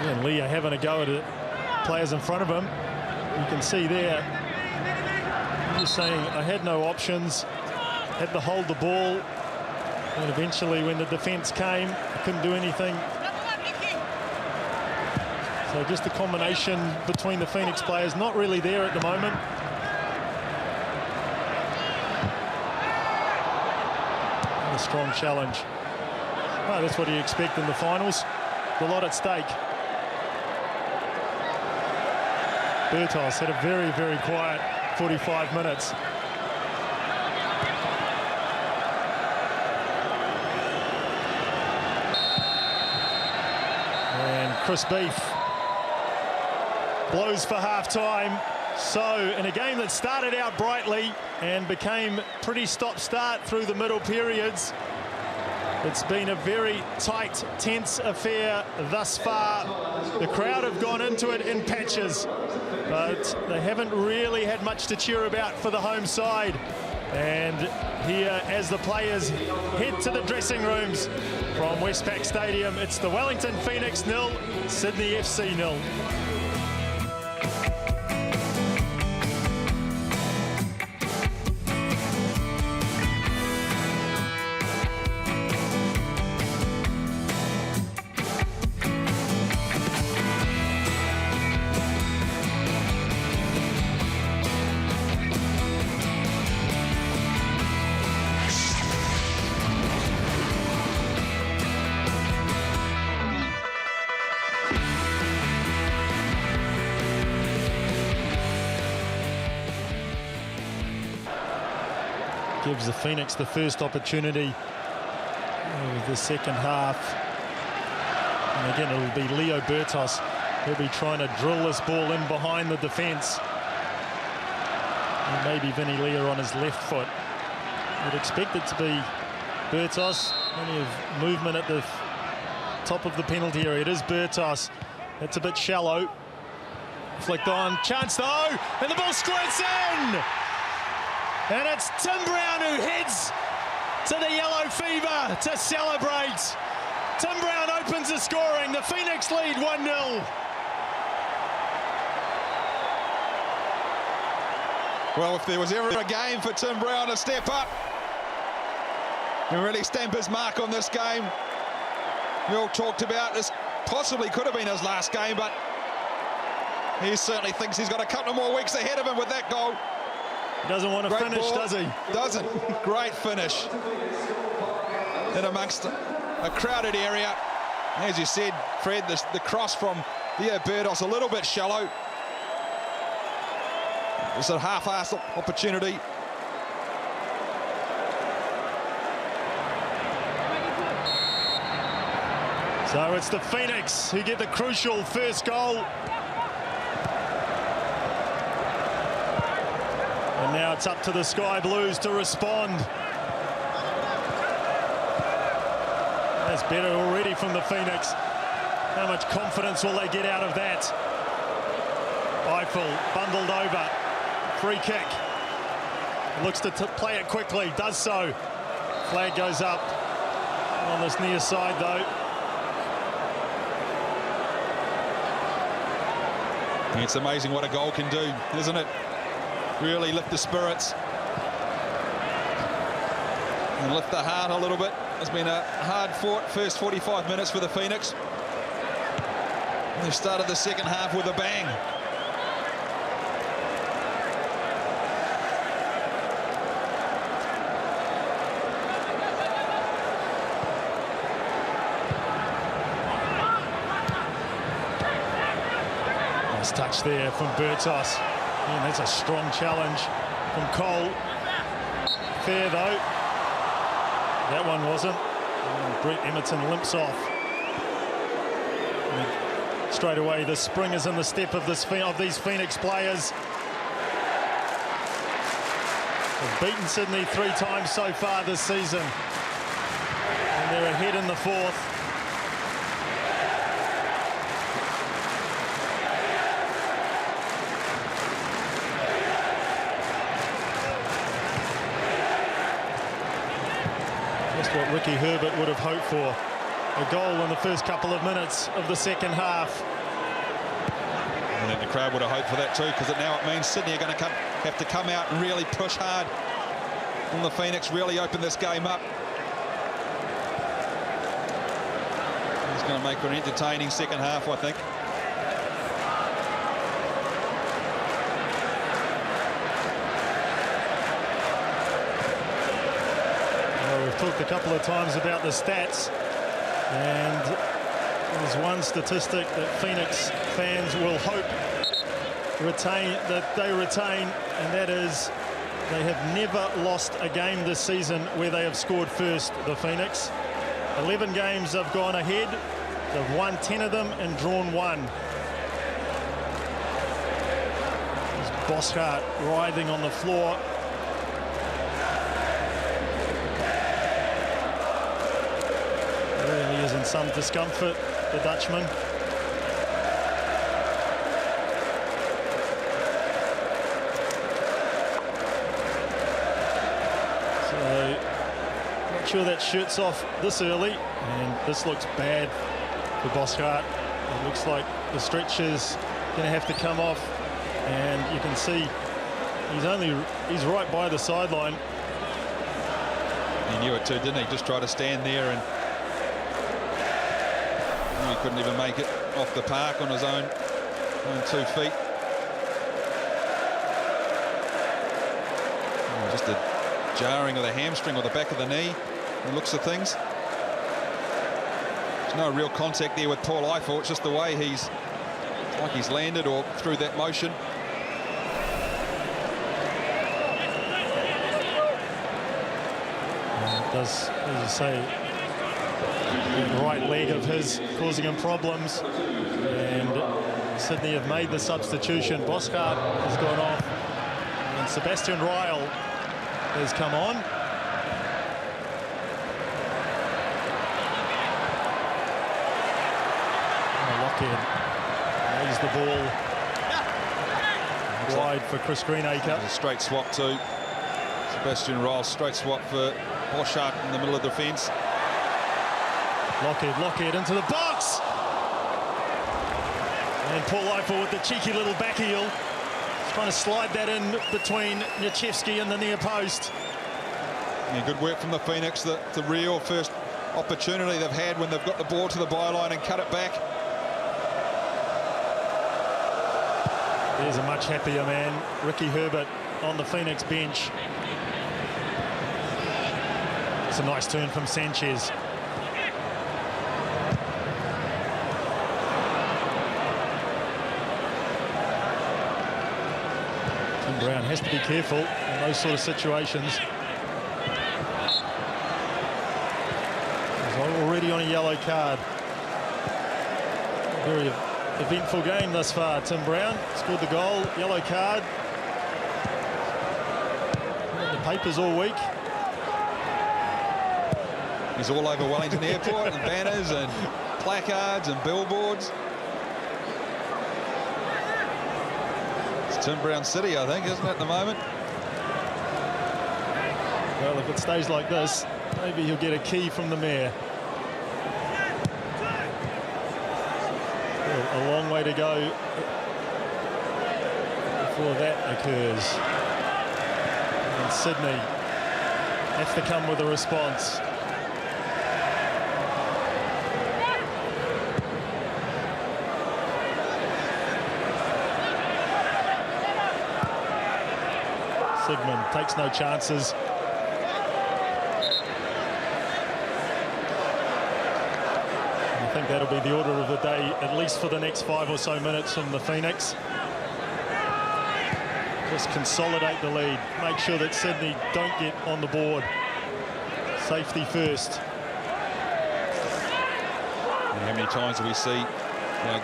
And Lear having a go at it. Players in front of him. You can see there. Just saying, I had no options, had to hold the ball, and eventually when the defence came, I couldn't do anything. So just the combination between the Phoenix players, not really there at the moment. And a strong challenge. Oh, that's what you expect in the finals. A lot at stake. Bertos had a very, very quiet 45 minutes. And Chris Beef blows for half-time. So, in a game that started out brightly and became pretty stop-start through the middle periods, it's been a very tight, tense affair thus far. The crowd have gone into it in patches, but they haven't really had much to cheer about for the home side. And here, as the players head to the dressing rooms from Westpac Stadium, it's the Wellington Phoenix 0, Sydney FC 0. Gives the Phoenix the first opportunity of the second half. And again, it'll be Leo Bertos. He'll be trying to drill this ball in behind the defence. And maybe Vinny Lear on his left foot. You'd expect it to be Bertos. Plenty of movement at the top of the penalty area. It is Bertos. It's a bit shallow. Flicked on. Chance though. And the ball squirts in. And it's Tim Brown who heads to the yellow fever to celebrate. Tim Brown opens the scoring. The Phoenix lead 1-0. Well, if there was ever a game for Tim Brown to step up and really stamp his mark on this game, we all talked about this possibly could have been his last game, but he certainly thinks he's got a couple of more weeks ahead of him with that goal. He doesn't want to finish, does he? Doesn't. Great finish in amongst a crowded area. As you said, Fred, the cross from Theo Berdos a little bit shallow. It's a half-assed opportunity. So it's the Phoenix who get the crucial first goal. And now it's up to the Sky Blues to respond. That's better already from the Phoenix. How much confidence will they get out of that? Eiffel bundled over. Free kick. Looks to play it quickly. Does so. Flag goes up on this near side though. It's amazing what a goal can do, isn't it? Really lift the spirits and lift the heart a little bit. It's been a hard-fought first 45 minutes for the Phoenix. They've started the second half with a bang. Nice touch there from Bertos. And that's a strong challenge from Cole. Fair though. That one wasn't. Brett Emerton limps off. And straight away the spring is in the step of these Phoenix players. They've beaten Sydney 3 times so far this season. And they're ahead in the fourth. What Ricky Herbert would have hoped for. A goal in the first couple of minutes of the second half. I think the crowd would have hoped for that too, because now it means Sydney are going to have to come out and really push hard on the Phoenix, really open this game up. It's going to make for an entertaining second half, I think. We've talked a couple of times about the stats, and there's one statistic that Phoenix fans will hope they retain, and that is they have never lost a game this season where they have scored first, the Phoenix. 11 games have gone ahead, they've won 10 of them and drawn 1. There's Boschart writhing on the floor. Really is in some discomfort, the Dutchman. So, not sure that shirt's off this early, and this looks bad for Boschart. It looks like the stretcher's going to have to come off, and you can see he's right by the sideline. He knew it too, didn't he? Just try to stand there, and he couldn't even make it off the park on his own 2 feet. Oh, just a jarring of the hamstring or the back of the knee, the looks of things. There's no real contact there with Paul Eiffel. It's just the way he's landed or through that motion. And it does, as you say, the right leg of his causing him problems, and Sydney have made the substitution. Boschart has gone off, and Sebastian Ryle has come on. Lockheed lays the ball wide for Chris Greenacre. A straight swap to Sebastian Ryle, straight swap for Boschart in the middle of the fence. Lockheed into the box, and Paul Eiffel with the cheeky little back heel Trying to slide that in between Nichevsky and the near post. Yeah, good work from the Phoenix. The real first opportunity they've had when they've got the ball to the byline and cut it back. There's a much happier man, Ricky Herbert, on the Phoenix bench. It's a nice turn from Sanchez. Tim Brown has to be careful in those sort of situations. He's already on a yellow card. Very eventful game thus far. Tim Brown scored the goal, yellow card. The papers all week. He's all over Wellington Airport and banners and placards and billboards. It's Tim Brown City, I think, isn't it, at the moment? Well, if it stays like this, maybe he'll get a key from the mayor. Well, a long way to go before that occurs. And Sydney have to come with a response. Sigmund takes no chances. I think that'll be the order of the day, at least for the next 5 or so minutes from the Phoenix. Just consolidate the lead. Make sure that Sydney don't get on the board. Safety first. How many times do we see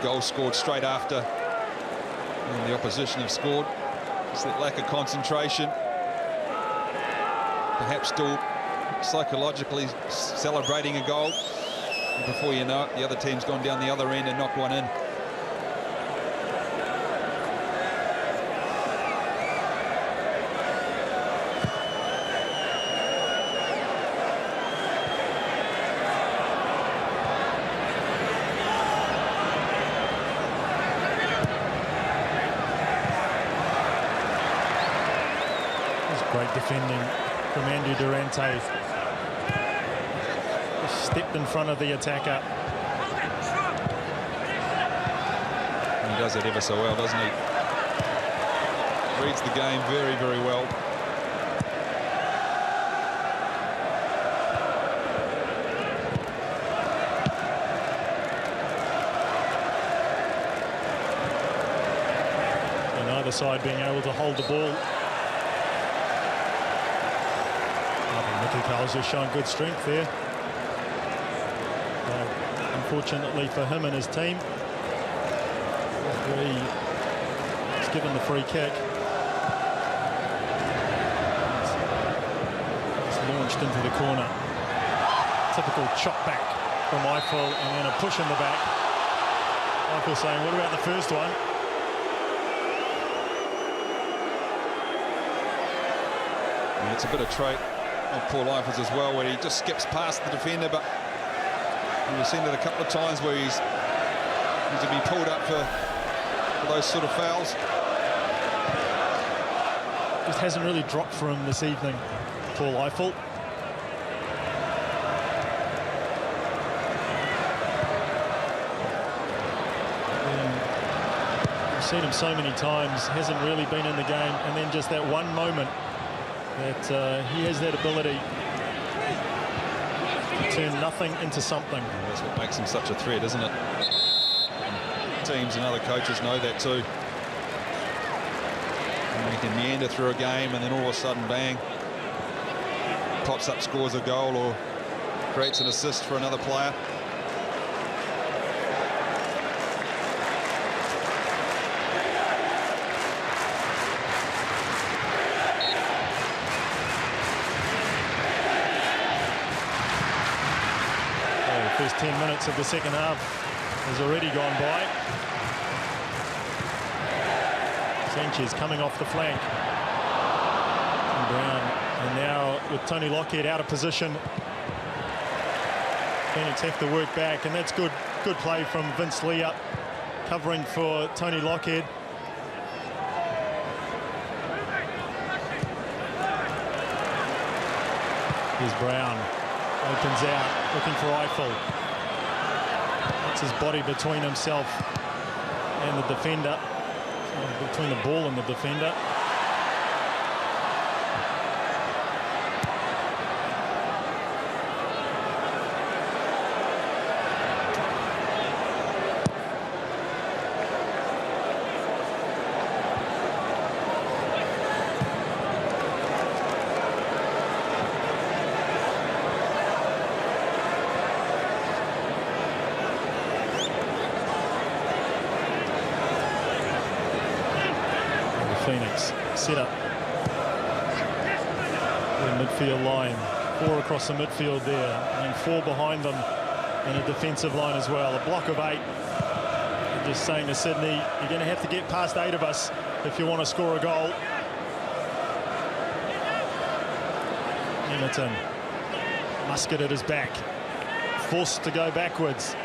goals scored straight after the opposition have scored? It's that lack of concentration. Perhaps still psychologically celebrating a goal. And before you know it, the other team's gone down the other end and knocked one in. Great defending from Andy Durante. Just stepped in front of the attacker. And he does it ever so well, doesn't he? Reads the game very, very well. And either side being able to hold the ball. Mickey Carl's just showing good strength there. Unfortunately for him and his team, he's given the free kick. It's launched into the corner. Typical chop back from Eiffel and then a push in the back. Eiffel saying, what about the first one? And it's a bit of trait of Paul Eiffels as well, where he just skips past the defender, but we've seen it a couple of times where he's to be pulled up for those sort of fouls. Just hasn't really dropped for him this evening, Paul Eiffel. We've seen him so many times, hasn't really been in the game, and then just that one moment that he has that ability to turn nothing into something. That's what makes him such a threat, isn't it? Teams and other coaches know that too. And he can meander through a game and then all of a sudden, bang, pops up, scores a goal or creates an assist for another player. First 10 minutes of the second half has already gone by. Sanchez coming off the flank. And Brown, and now with Tony Lockhead out of position, Phoenix have to work back, and that's good play from Vince Lee up, covering for Tony Lockhead. Here's Brown. Opens out, looking for Eiffel. Puts his body between himself and the defender. Between the ball and the defender. Phoenix set up the midfield line, 4 across the midfield there, and 4 behind them in a defensive line as well. A block of 8. I'm just saying to Sydney, you're going to have to get past 8 of us if you want to score a goal. Wellington, Muscat at his back, forced to go backwards.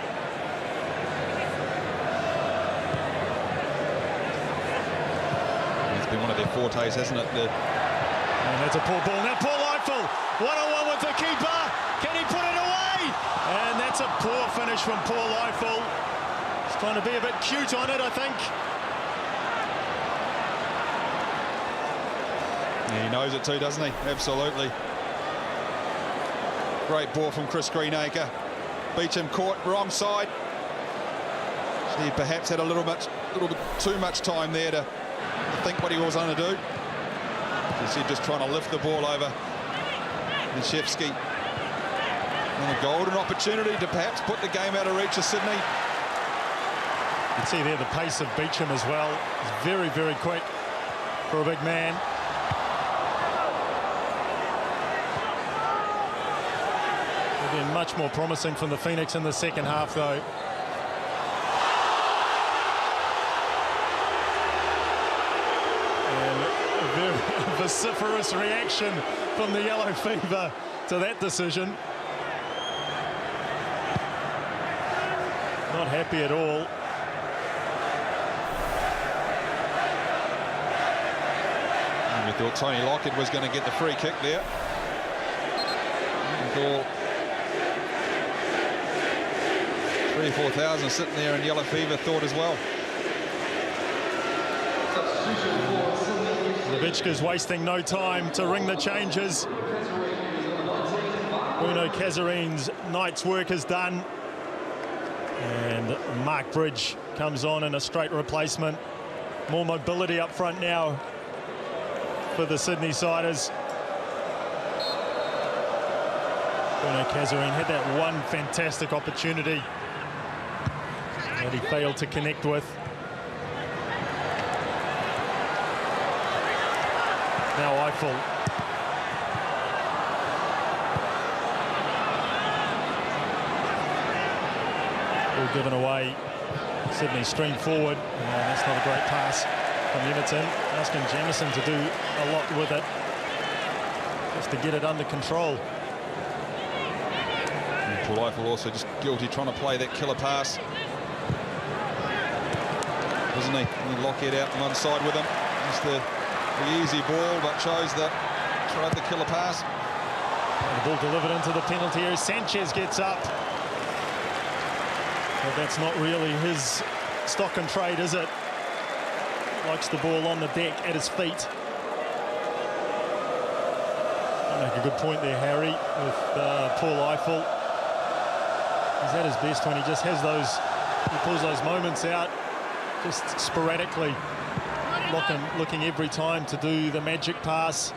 One of their fortes, hasn't it? And that's a poor ball. Now Paul Eiffel, one-on-one with the keeper. Can he put it away? And that's a poor finish from Paul Eiffel. He's trying to be a bit cute on it, I think. Yeah, he knows it too, doesn't he? Absolutely. Great ball from Chris Greenacre. Beecham caught wrong side. He perhaps had a little bit too much time there to think what he was going to do. You see, just trying to lift the ball over Nishevsky. And a golden opportunity to perhaps put the game out of reach of Sydney. You can see there the pace of Beecham as well. He's very, very quick for a big man. They've been much more promising from the Phoenix in the second half, though. Vociferous reaction from the Yellow Fever to that decision. Not happy at all. And we thought Tony Lockett was going to get the free kick there. Goal. 3,000 or 4,000 sitting there in Yellow Fever thought as well. Levitschka's wasting no time to ring the changes. Bruno Casarine's night's work is done. And Mark Bridge comes on in a straight replacement. More mobility up front now for the Sydney Siders. Bruno Casarine had that one fantastic opportunity that he failed to connect with. Now Eiffel. All given away. Sydney stream forward. That's not a great pass from Everton. Asking Jamison to do a lot with it, just to get it under control. And Paul Eiffel also just guilty trying to play that killer pass, isn't he? And Lockheed out on one side with him. Just the easy ball, but tried the killer pass. And the ball delivered into the penalty area. Sanchez gets up. But that's not really his stock and trade, is it? Likes the ball on the deck at his feet. You make a good point there, Harry, with Paul Eiffel. He's at his best when he just has those, he pulls those moments out just sporadically. Looking every time to do the magic pass.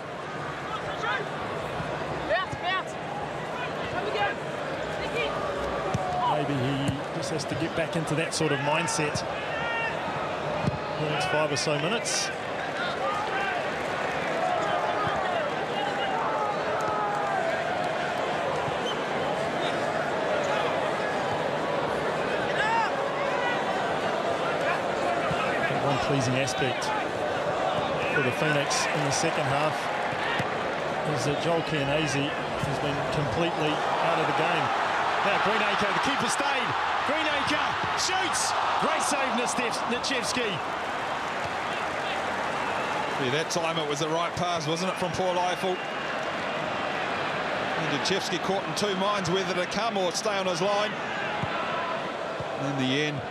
Maybe he just has to get back into that sort of mindset in the next 5 or so minutes. One pleasing aspect for the Phoenix in the second half is that Joel Chianese has been completely out of the game. Now Greenacre, the keeper stayed. Greenacre shoots. Great save, Nishevsky. Yeah, that time it was the right pass, wasn't it, from Paul Eiffel? Dachevsky caught in two minds whether to come or stay on his line. In the end,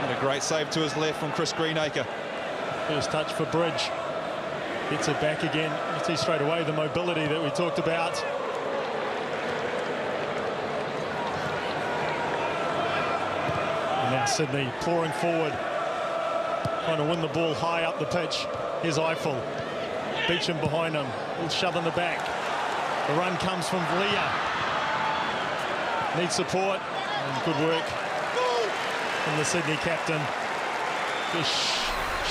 and a great save to his left from Chris Greenacre. First touch for Bridge. Gets it back again. You see straight away the mobility that we talked about. And now Sydney pouring forward, trying to win the ball high up the pitch. Here's Eiffel. Beecham behind him. He'll shove in the back. The run comes from Leah. Needs support. And good work from the Sydney captain. Just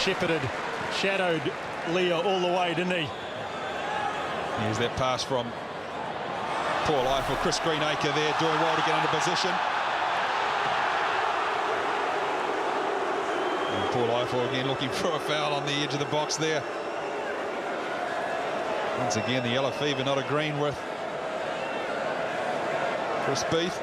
shepherded, shadowed Leah all the way, didn't he? Here's that pass from Paul Eiffel. Chris Greenacre there doing well to get into position. And Paul Eiffel again looking for a foul on the edge of the box there. Once again, the yellow fever, not agreeing with Chris Beath.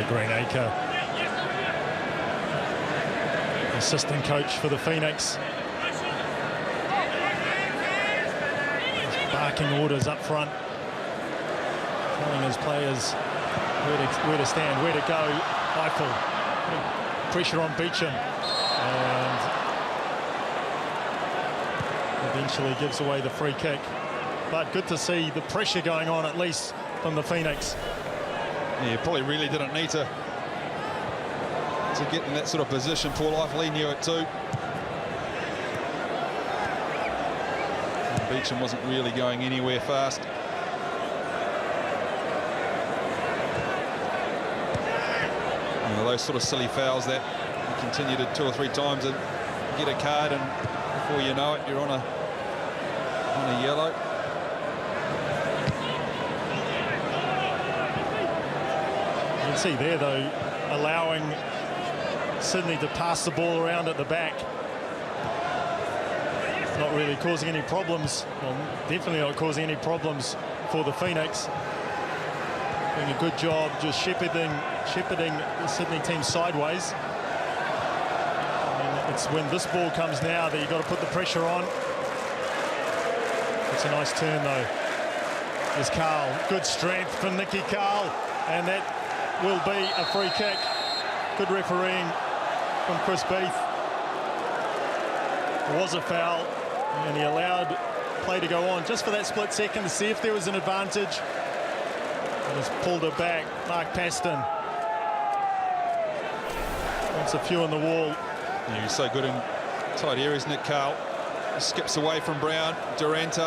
Greenacre, assistant coach for the Phoenix. He's barking orders up front, telling his players where to stand, where to go. Eiffel, pressure on Beecham, and eventually gives away the free kick. But good to see the pressure going on, at least from the Phoenix. Yeah, probably really didn't need to get in that sort of position. Paul Eiffel, he knew it too. And Beecham wasn't really going anywhere fast. You know, those sort of silly fouls that you continue to 2 or 3 times and get a card, and before you know it, you're on a yellow. You can see there, though, allowing Sydney to pass the ball around at the back. Not really causing any problems. Well, definitely not causing any problems for the Phoenix. Doing a good job just shepherding the Sydney team sideways. And it's when this ball comes now that you've got to put the pressure on. It's a nice turn, though. There's Carl. Good strength from Nicky Carl. And that will be a free kick. Good refereeing from Chris Beath. It was a foul, and he allowed play to go on just for that split second to see if there was an advantage. And has pulled it back. Mark Paston wants a few on the wall. Yeah, he's so good in tight areas, Nick Carl. He skips away from Brown. Durante.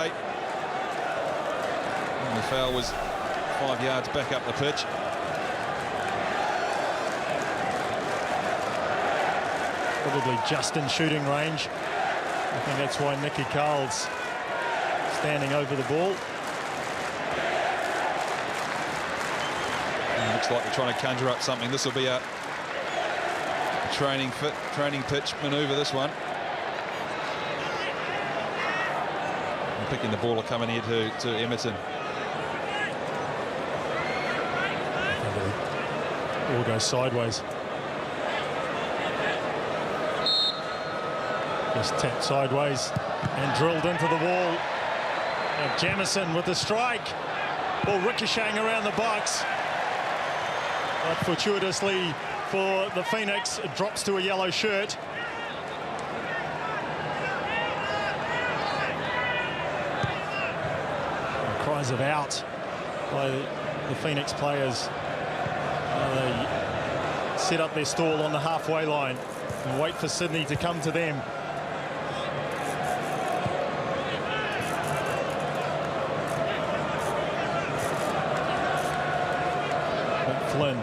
And the foul was 5 yards back up the pitch. Probably just in shooting range. I think that's why Nicky Carl's standing over the ball. And looks like they're trying to conjure up something. This will be a training pitch manoeuvre, this one. And picking the ball or coming here to Emerton. All goes sideways. Just tapped sideways and drilled into the wall. And Jamison with the strike. Ball ricocheting around the box. But fortuitously for the Phoenix, it drops to a yellow shirt. And cries of out by the Phoenix players. They set up their stall on the halfway line and wait for Sydney to come to them. Flynn.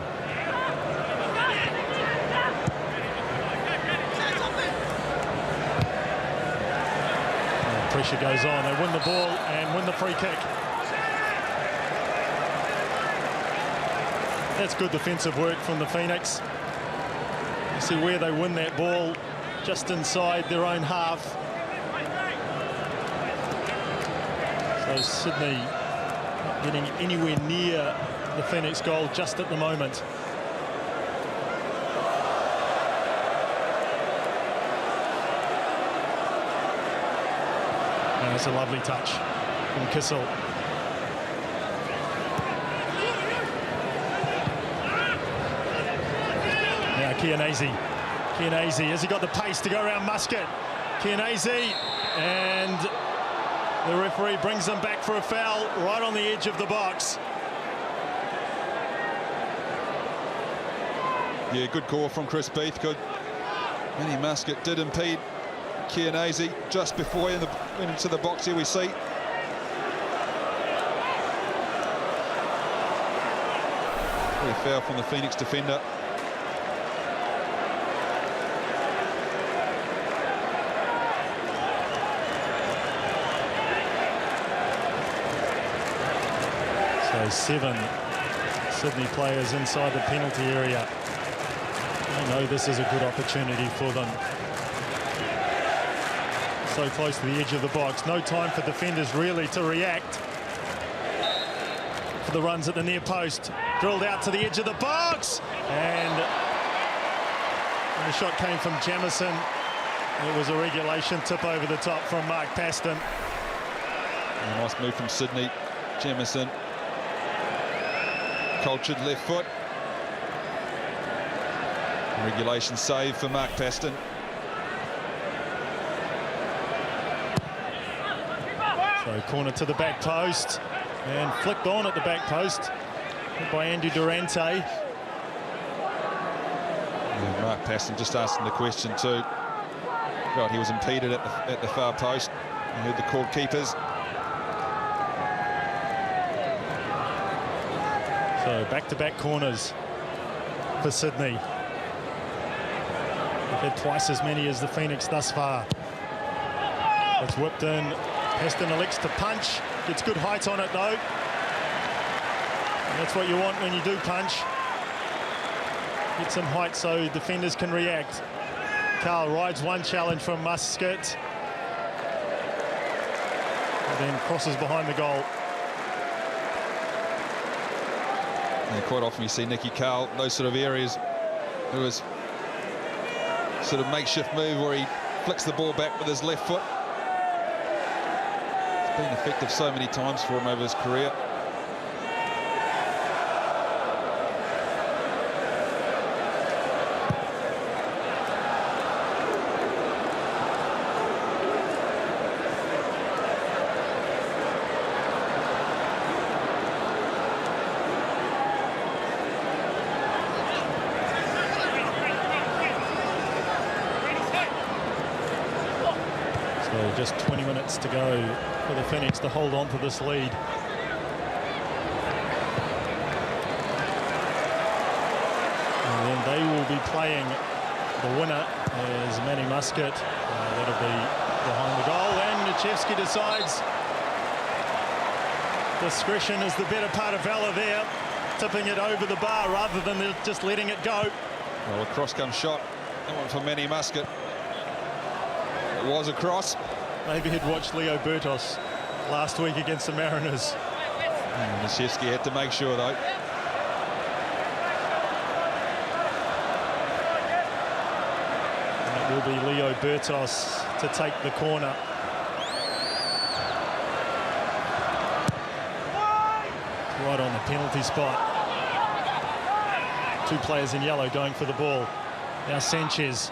pressure goes on. They win the ball and win the free kick. That's good defensive work from the Phoenix. You see where they win that ball, just inside their own half. So Sydney not getting anywhere near the Phoenix goal just at the moment. And that's a lovely touch from Kissel. Now Chianese, has he got the pace to go around Muscat? Chianese, and the referee brings them back for a foul right on the edge of the box. Yeah, good call from Chris Beath. Good. Manny Muscat did impede Chianese just before he went into the box. Here we see. A foul from the Phoenix defender. So 7 Sydney players inside the penalty area. I know this is a good opportunity for them. So close to the edge of the box. No time for defenders really to react. For the runs at the near post. Drilled out to the edge of the box. And the shot came from Jamison. It was a regulation tip over the top from Mark Paston. A nice move from Sydney. Jamison. Cultured left foot. Regulation save for Mark Paston. So corner to the back post and flicked on at the back post by Andrew Durante. Yeah, Mark Paston just asking the question too. God, he was impeded at the far post. You heard the called keepers. So back-to-back corners for Sydney. They've had twice as many as the Phoenix thus far. It's whipped in. Paston elects to punch. Gets good height on it though. And that's what you want when you do punch. Get some height so defenders can react. Carl rides one challenge from Muscat. And then crosses behind the goal. And quite often you see Nicky Carl, those sort of areas, who is sort of makeshift move where he flicks the ball back with his left foot. It's been effective so many times for him over his career. Just 20 minutes to go for the Phoenix to hold on to this lead. And then they will be playing the winner as Manny Muscat. That'll be behind the goal. And Nichevsky decides discretion is the better part of valor there, tipping it over the bar rather than just letting it go. Well, a cross come shot. That one for Manny Muscat. It was a cross. Maybe he'd watched Leo Bertos last week against the Mariners. Nichevsky had to make sure though. And it will be Leo Bertos to take the corner. Right on the penalty spot. 2 players in yellow going for the ball. Now Sanchez.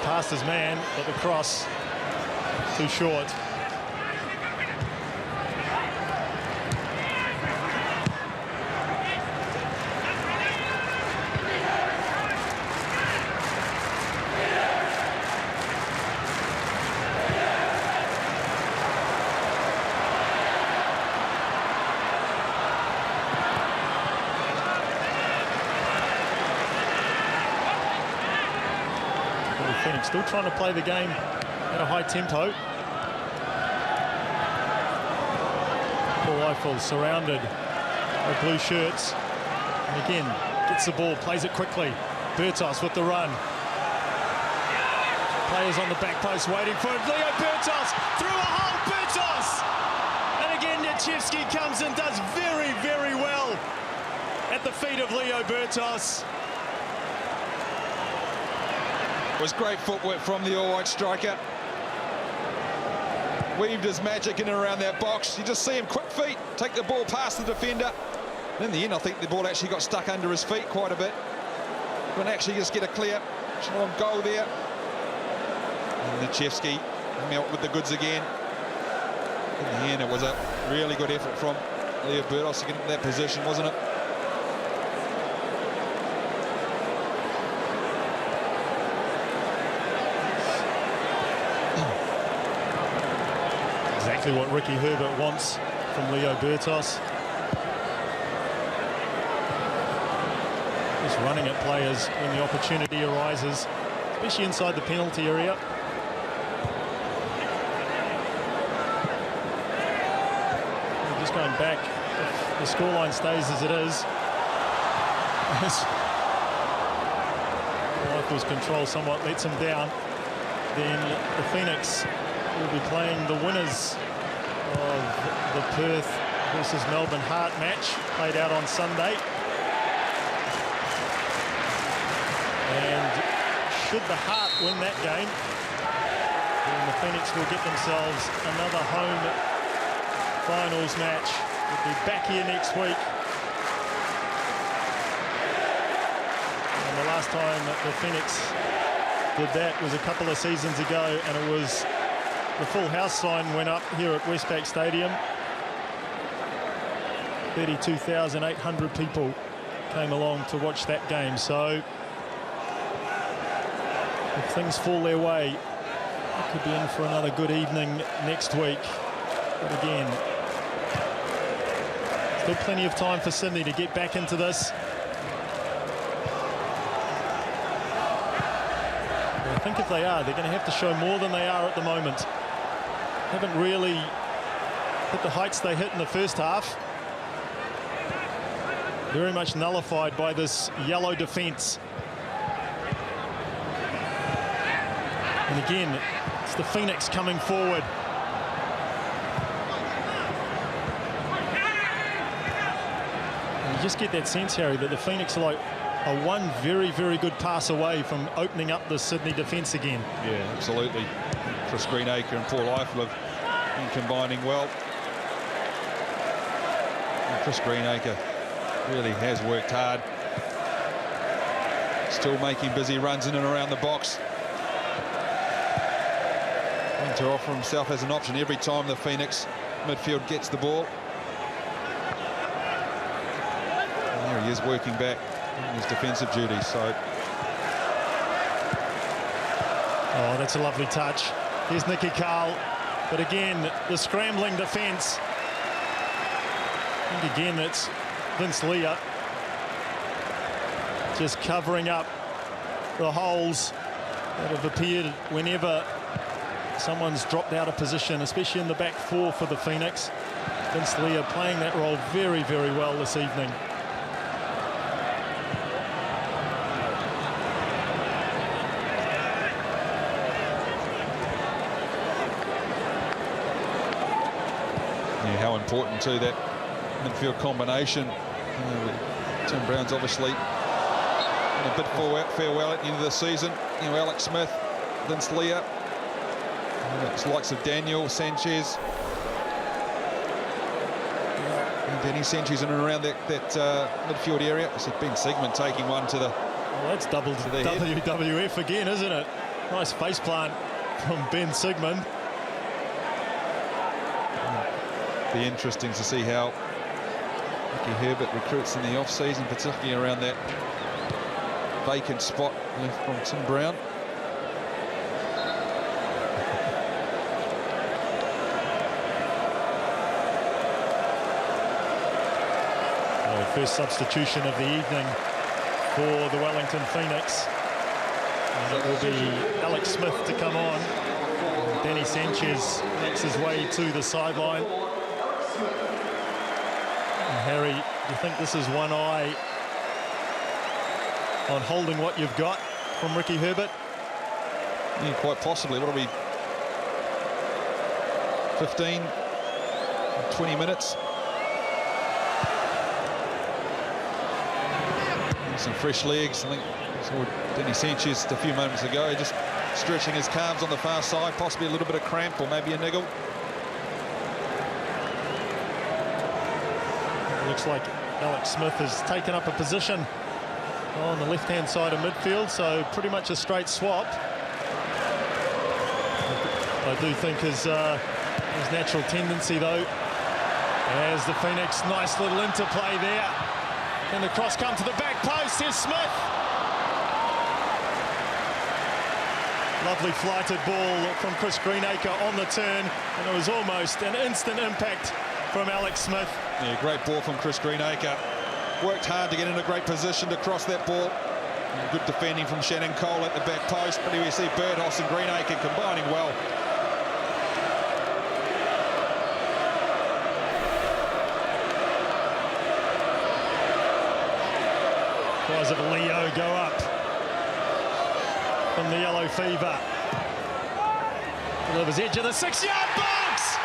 Past his man, but the cross too short. Still trying to play the game at a high tempo. Paul Eiffel surrounded by blue shirts. And again, gets the ball, plays it quickly. Bertos with the run. Players on the back post waiting for it. Leo Bertos through a hole. Bertos! And again, Nichevsky comes and does very, very well at the feet of Leo Bertos. It was great footwork from the all-white striker. Weaved his magic in and around that box. You just see him quick feet, take the ball past the defender. And in the end, I think the ball actually got stuck under his feet quite a bit. Couldn't actually just get a clear goal there. And Nichevsky out with the goods again. In the end, it was a really good effort from Leo Bertos to get into that position, wasn't it? Exactly what Ricky Herbert wants from Leo Bertos. Just running at players when the opportunity arises, especially inside the penalty area. And just going back, if the scoreline stays as it is, Michael's control somewhat lets him down, then the Phoenix will be playing the winners of the Perth versus Melbourne Heart match, played out on Sunday. And should the Heart win that game, then the Phoenix will get themselves another home finals match. We'll be back here next week. And the last time that the Phoenix did that was a couple of seasons ago, and it was the full house sign went up here at Westpac Stadium. 32,800 people came along to watch that game. So if things fall their way, it could be in for another good evening next week. But again, still plenty of time for Sydney to get back into this. But I think if they are, they're going to have to show more than they are at the moment. Haven't really hit the heights they hit in the first half. Very much nullified by this yellow defence. And again, it's the Phoenix coming forward. And you just get that sense, Harry, that the Phoenix are like one very, very good pass away from opening up the Sydney defence again. Yeah, absolutely. Chris Greenacre and Paul Eiffel have been combining well. And Chris Greenacre really has worked hard. Still making busy runs in and around the box. And to offer himself as an option every time the Phoenix midfield gets the ball. And there he is working back in his defensive duties. So. Oh, that's a lovely touch. Here's Nicky Carl. But again, the scrambling defence. And again, it's Vince Leah just covering up the holes that have appeared whenever someone's dropped out of position, especially in the back four for the Phoenix. Vince Leah playing that role very, very well this evening. How important too that midfield combination. Tim Brown's obviously in a bit farewell at the end of the season. You know, Alex Smith, Vince Leah, it's the likes of Daniel Sanchez, and Danny Sanchez in and around that midfield area. I see Ben Sigmund taking one to the. Well, that's double to the WWF head again, isn't it? Nice face plant from Ben Sigmund. Be interesting to see how Ricky Herbert recruits in the off-season, particularly around that vacant spot left from Tim Brown. Well, first substitution of the evening for the Wellington Phoenix. And it will be Alex Smith to come on. Danny Sanchez makes his way to the sideline. And Harry, you think this is one eye on holding what you've got from Ricky Herbert? Yeah, quite possibly. What'll be 15, 20 minutes. Some fresh legs. I think I saw Danny Sanchez a few moments ago, just stretching his calves on the far side, possibly a little bit of cramp or maybe a niggle. Looks like Alex Smith has taken up a position on the left-hand side of midfield, so pretty much a straight swap. I do think his natural tendency, though, as the Phoenix, nice little interplay there. And the cross comes to the back post. Here's Smith. Lovely flighted ball from Chris Greenacre on the turn, and it was almost an instant impact from Alex Smith. Yeah, great ball from Chris Greenacre. Worked hard to get in a great position to cross that ball. And good defending from Shannon Cole at the back post, but here we see Birdhouse and Greenacre combining well. Cries of Leo go up from the yellow fever. Delivers edge of the 6-yard box.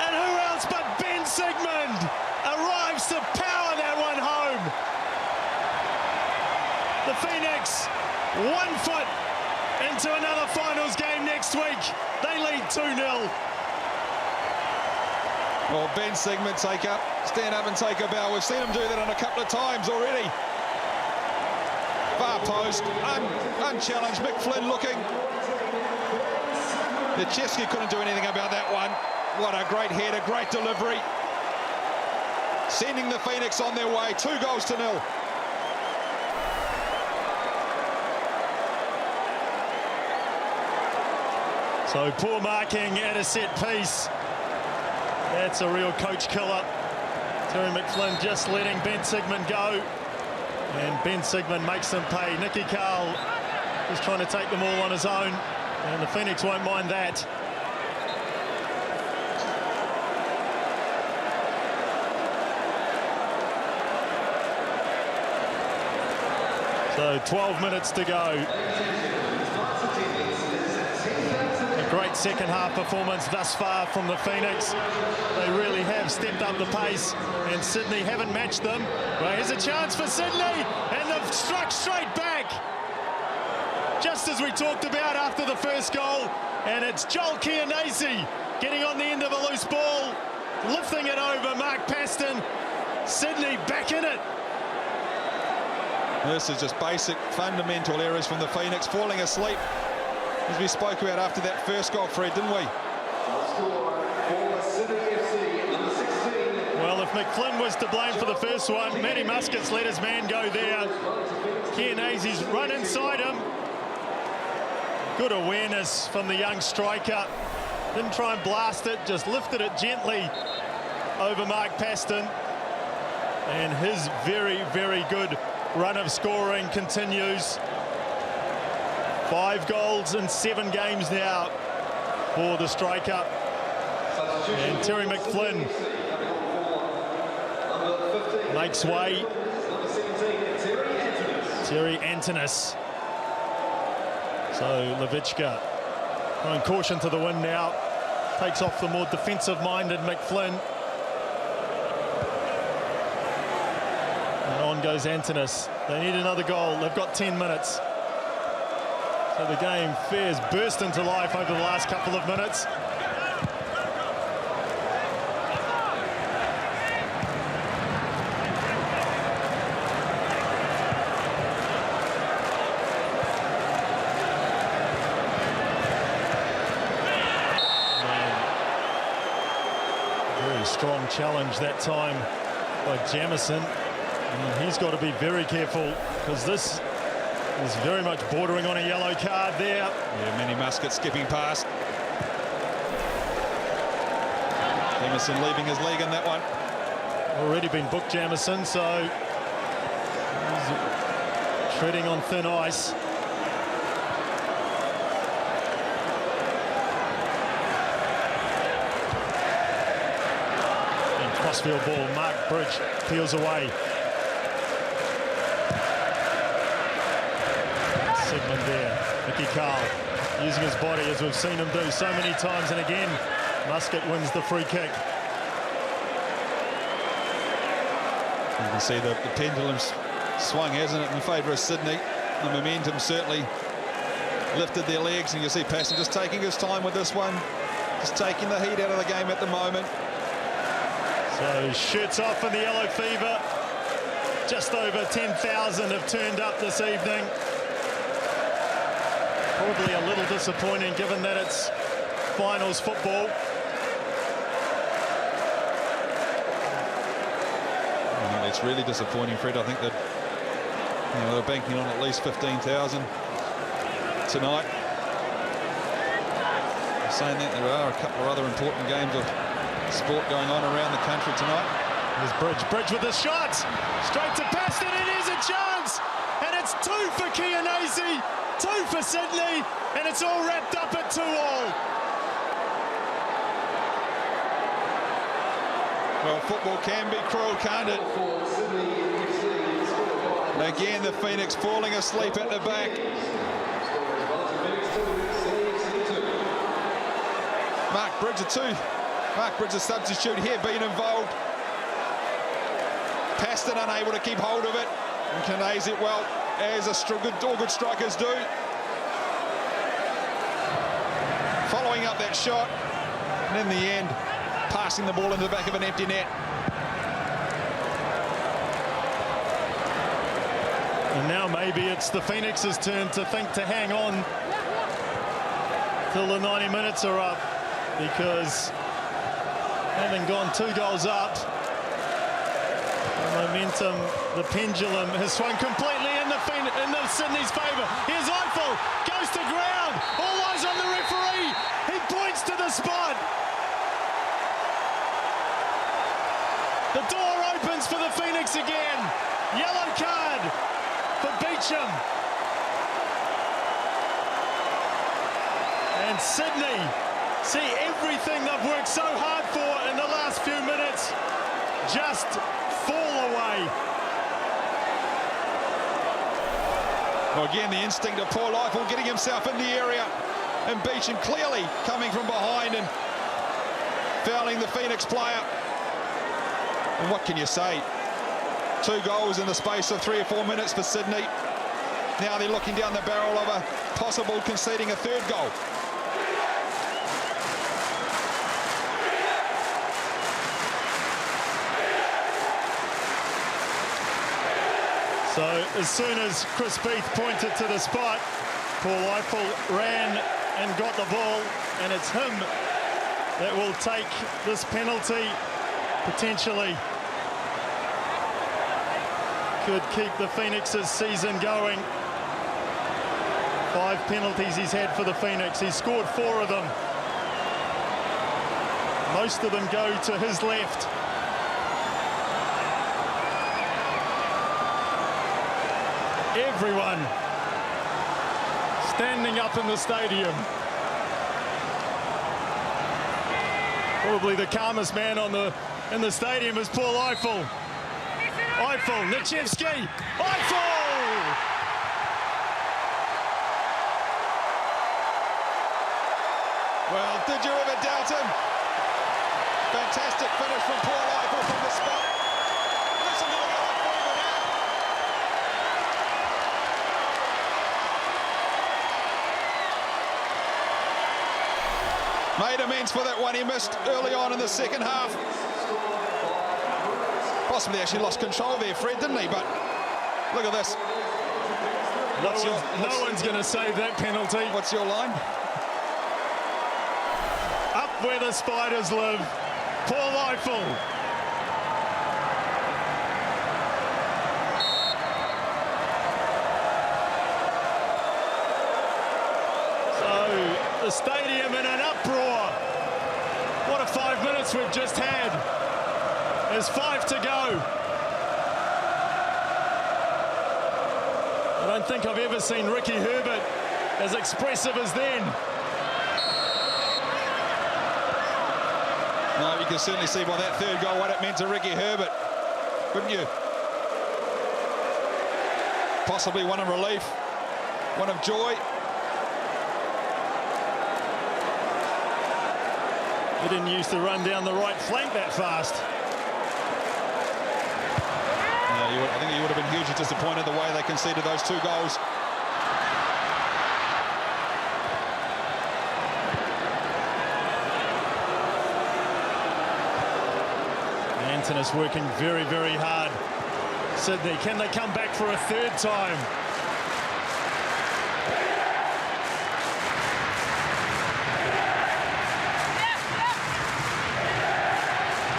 And who else but Ben Sigmund arrives to power that one home. The Phoenix 1 foot into another finals game next week. They lead 2-0. Well, Ben Sigmund stand up and take a bow. We've seen him do that on a couple of times already. Far post, unchallenged. McFlynn looking. Nichesky couldn't do anything about that one. What a great header, great delivery. Sending the Phoenix on their way, 2-0. So poor marking at a set piece. That's a real coach killer. Terry McFlynn just letting Ben Sigmund go. And Ben Sigmund makes them pay. Nicky Carl is trying to take them all on his own. And the Phoenix won't mind that. So 12 minutes to go. A great second half performance thus far from the Phoenix. They really have stepped up the pace, and Sydney haven't matched them. Well, here's a chance for Sydney, and they've struck straight back. Just as we talked about after the first goal, and it's Joel Chianese getting on the end of a loose ball, lifting it over Mark Paston. Sydney back in it. This is just basic, fundamental errors from the Phoenix, falling asleep, as we spoke about after that first goal, Fred, didn't we? Well, if McFlynn was to blame for the first one, Matty Muscat's let his man go there. Chianese's run inside him. Good awareness from the young striker. Didn't try and blast it, just lifted it gently over Mark Paston. And his very, very good run of scoring continues. 5 goals in 7 games now for the striker. And Terry McFlynn makes way. Terry Antonis. So Levichka going caution to the wind now. Takes off the more defensive-minded McFlynn. And on goes Antonis. They need another goal. They've got 10 minutes. So the game fares burst into life over the last couple of minutes. Very strong challenge that time by Jamison. And he's got to be very careful, because this is very much bordering on a yellow card there. Yeah, Manny Muscat skipping past. Jamison leaving his leg in that one. Already been booked, Jamison, so he's treading on thin ice. Crossfield ball. Mark Bridge peels away. Segment there. Mickey Carl using his body as we've seen him do so many times, and again Muscat wins the free kick. You can see the pendulum's swung, hasn't it, in favour of Sydney. The momentum certainly lifted their legs, and you see Passon just taking his time with this one, just taking the heat out of the game at the moment. So shirts off in the yellow fever. Just over 10,000 have turned up this evening. Probably a little disappointing given that it's finals football. I think that's really disappointing, Fred. I think that they're banking on at least 15,000 tonight. Saying that, there are a couple of other important games of sport going on around the country tonight. There's Bridge. Bridge with the shot. Straight to Paston. It is a chance. And it's 2 for Kianese, 2 for Sydney, and it's all wrapped up at 2-all. Well, football can be cruel, can't it? And again, the Phoenix falling asleep at the back. Mark Bridge, Mark Bridge, a substitute here, being involved. Paston unable to keep hold of it. And Kianese it well, as all good strikers do. Following up that shot, and in the end, passing the ball into the back of an empty net. And now maybe it's the Phoenix's turn to think to hang on till the 90 minutes are up, because having gone 2 goals up, the momentum, the pendulum has swung completely in the Sydney's favour. Here's Eiffel, goes to ground, all eyes on the referee, he points to the spot. The door opens for the Phoenix again. Yellow card for Beecham. And Sydney see everything they've worked so hard for in the last few minutes just fall away. Well, again, the instinct of Paul Eiffel getting himself in the area, and Beecham clearly coming from behind and fouling the Phoenix player. And what can you say? 2 goals in the space of 3 or 4 minutes for Sydney. Now they're looking down the barrel of a possible conceding a 3rd goal. So as soon as Chris Beath pointed to the spot, Paul Eiffel ran and got the ball, and it's him that will take this penalty. Potentially could keep the Phoenix's season going. 5 penalties he's had for the Phoenix. He's scored 4 of them. Most of them go to his left. Everyone standing up in the stadium. Probably the calmest man in the stadium is Paul Eiffel. Eiffel, Nichevsky, Eiffel! Well, did you ever doubt him? Fantastic finish from Paul Eiffel from the spot. Listen to the yellow fever now. Made amends for that one he missed early on in the second half. Possibly actually lost control there, Fred, didn't he? But look at this. No one's going to save that penalty. What's your line? Up where the Spiders live, Paul Eiffel. So the stadium in an uproar. What a 5 minutes we've just had. There's 5 to go. I don't think I've ever seen Ricky Herbert as expressive as then. No, you can certainly see by that third goal what it meant to Ricky Herbert, couldn't you? Possibly one of relief, one of joy. He didn't used to run down the right flank that fast. No, I think he would have been hugely disappointed the way they conceded those 2 goals. Antonis working very, very hard. Sydney, can they come back for a 3rd time?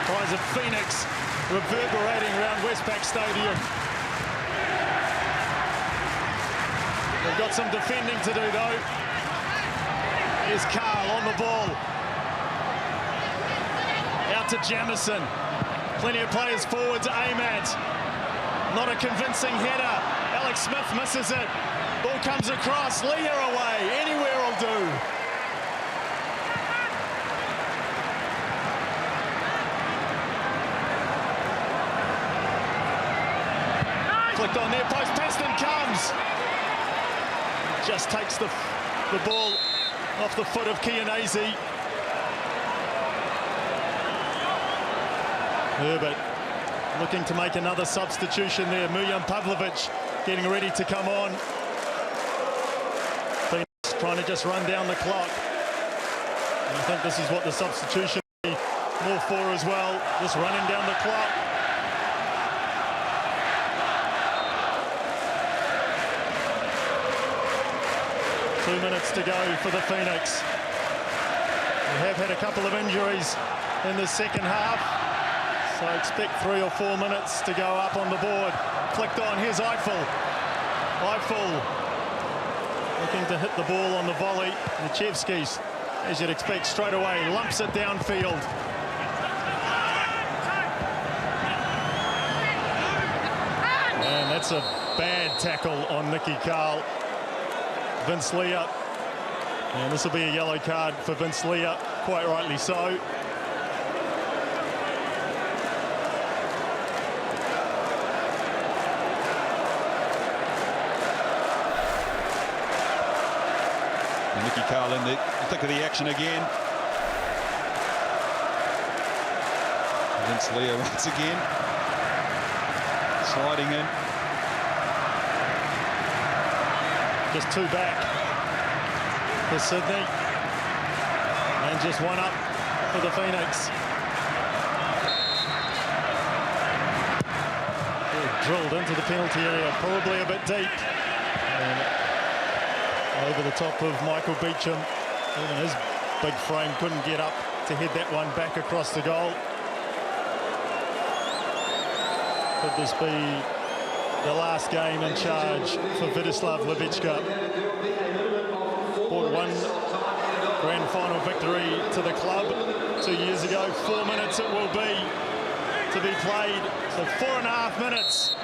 Cries of Phoenix reverberating around Westpac Stadium. They've got some defending to do though. Here's Carl on the ball. Out to Jamison. Plenty of players forward to aim at. Not a convincing header. Alex Smith misses it. Ball comes across. Leah away. Anywhere will do. Flicked on near post. Peston comes. Just takes the ball off the foot of Kianese. Herbert looking to make another substitution there. Miljan Pavlovic getting ready to come on. Phoenix trying to just run down the clock. And I think this is what the substitution will be more for as well. Just running down the clock. Two minutes to go for the Phoenix. They have had a couple of injuries in the second half. So I expect 3 or 4 minutes to go up on the board. Flicked on, here's Eiffel. Eiffel looking to hit the ball on the volley. Nichevsky's, as you'd expect, straight away, lumps it downfield. And that's a bad tackle on Nicky Carl. Vince Leah. And this will be a yellow card for Vince Leah, quite rightly so. Nicky Carl in the thick of the action again. Vince Leah once again sliding in. Just 2 back for Sydney. And just 1 up for the Phoenix. Drilled into the penalty area, probably a bit deep. And over the top of Michael Beecham. Even his big frame couldn't get up to head that one back across the goal. Could this be the last game in charge for Vidislav Levichka? Brought 1 grand final victory to the club 2 years ago. 4 minutes it will be to be played. So 4.5 minutes.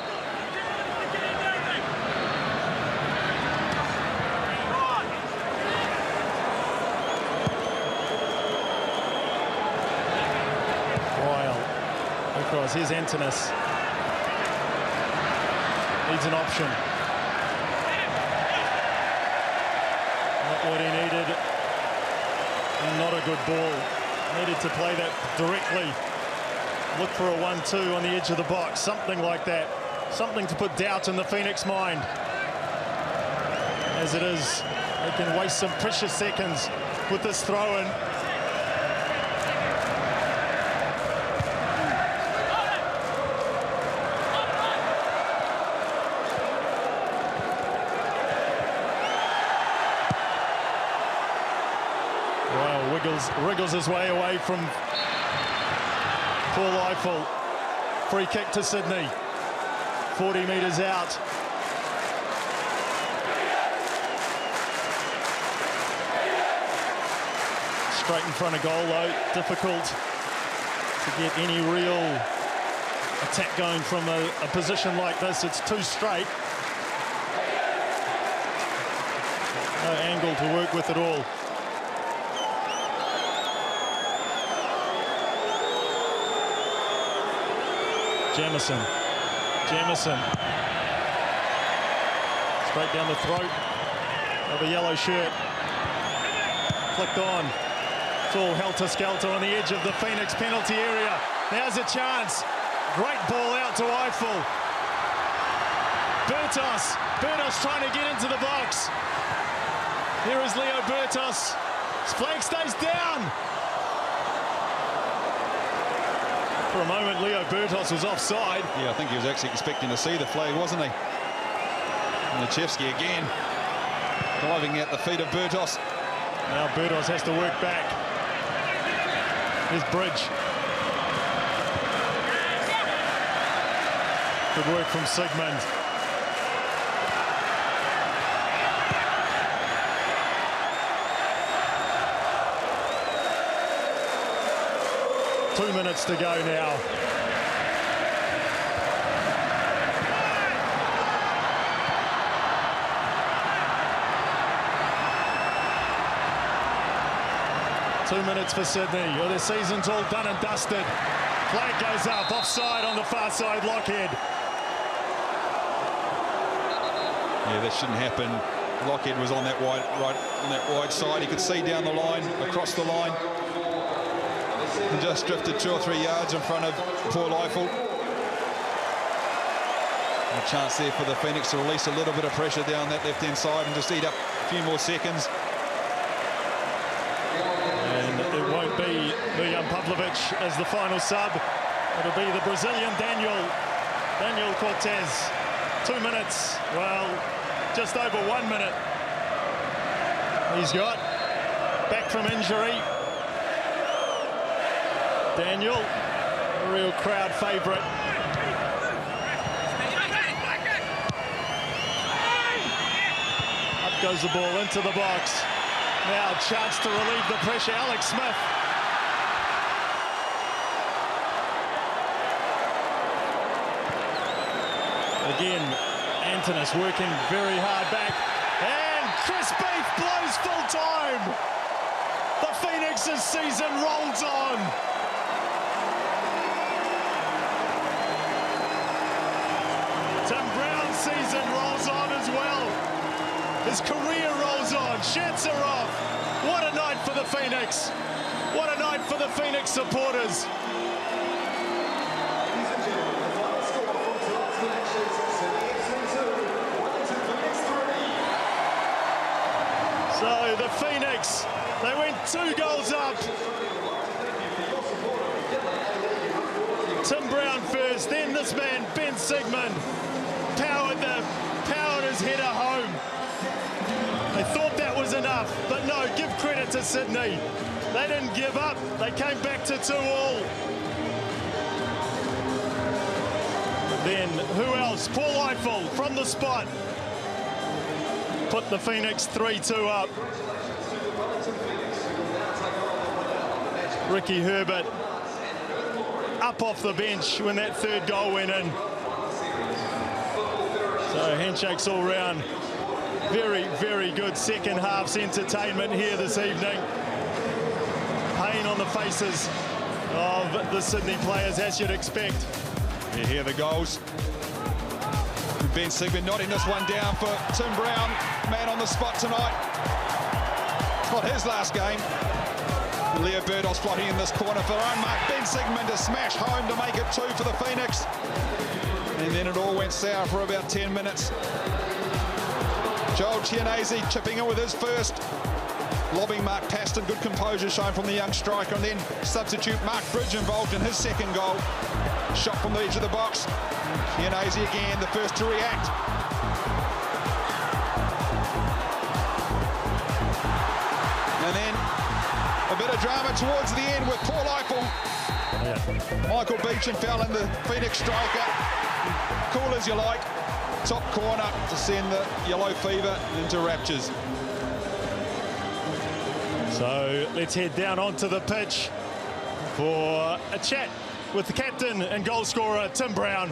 Across. Here's Antonis. Needs an option. Not what he needed. Not a good ball. Needed to play that directly. Look for a 1-2 on the edge of the box. Something like that. Something to put doubt in the Phoenix mind. As it is, they can waste some precious seconds with this throw-in. Wriggles his way away from Paul Eiffel. Free kick to Sydney. 40 metres out. Straight in front of goal though. Difficult to get any real attack going from a position like this. It's too straight. No angle to work with at all. Jamison. Straight down the throat of a yellow shirt. Flicked on. It's all helter-skelter on the edge of the Phoenix penalty area. Now's a chance. Great ball out to Eiffel. Bertos trying to get into the box. Here is Leo Bertos. His flag stays down. For a moment, Leo Bertos was offside. Yeah, I think he was actually expecting to see the flag, wasn't he? And Lechevsky again diving at the feet of Bertos. Now Bertos has to work back. Here's Bridge. Good work from Sigmund. Two minutes to go now. Two minutes for Sydney. Well, their season's all done and dusted. Flag goes up, offside on the far side, Lockhead. Yeah, that shouldn't happen. Lockhead was on that wide side. He could see down the line, across the line. And just drifted 2 or 3 yards in front of Paul Eiffel. A chance there for the Phoenix to release a little bit of pressure down that left-hand side and just eat up a few more seconds. And it won't be Miljan Pavlovic as the final sub. It'll be the Brazilian Daniel Cortez. 2 minutes, well, just over 1 minute. He's got back from injury. Daniel, a real crowd favourite. Up goes the ball into the box. Now a chance to relieve the pressure, Alex Smith. Again, Antonis working very hard back. And Chris Beef blows full time. The Phoenix's season rolls on. Tim Brown's season rolls on as well. His career rolls on. Shirts are off. What a night for the Phoenix. What a night for the Phoenix supporters. So the Phoenix, they went 2 goals up. Tim Brown first, then this man, Ben Sigmund, powered his header home. They thought that was enough, but no, give credit to Sydney. They didn't give up, they came back to 2-2. Then, who else? Paul Eiffel from the spot. Put the Phoenix 3-2 up. Ricky Herbert up off the bench when that third goal went in. So handshakes all round. Very, very good second half's entertainment here this evening. Pain on the faces of the Sydney players, as you'd expect. You hear the goals. Ben Sigmund knotting this one down for Tim Brown, man on the spot tonight. It's not his last game. Leo Bertos plotting in this corner for their own mark. Ben Sigmund to smash home to make it 2 for the Phoenix. And then it all went sour for about 10 minutes. Joel Chianese chipping in with his first. Lobbing Mark Paston, good composure shown from the young striker. And then substitute Mark Bridge involved in his second goal. Shot from the edge of the box. Chianese again, the first to react. And then a bit of drama towards the end with Paul Eiffel. Yeah. Michael Beecham fell in the Phoenix striker. Cool as you like. Top corner to send the yellow fever into raptures. So let's head down onto the pitch for a chat with the captain and goal scorer, Tim Brown.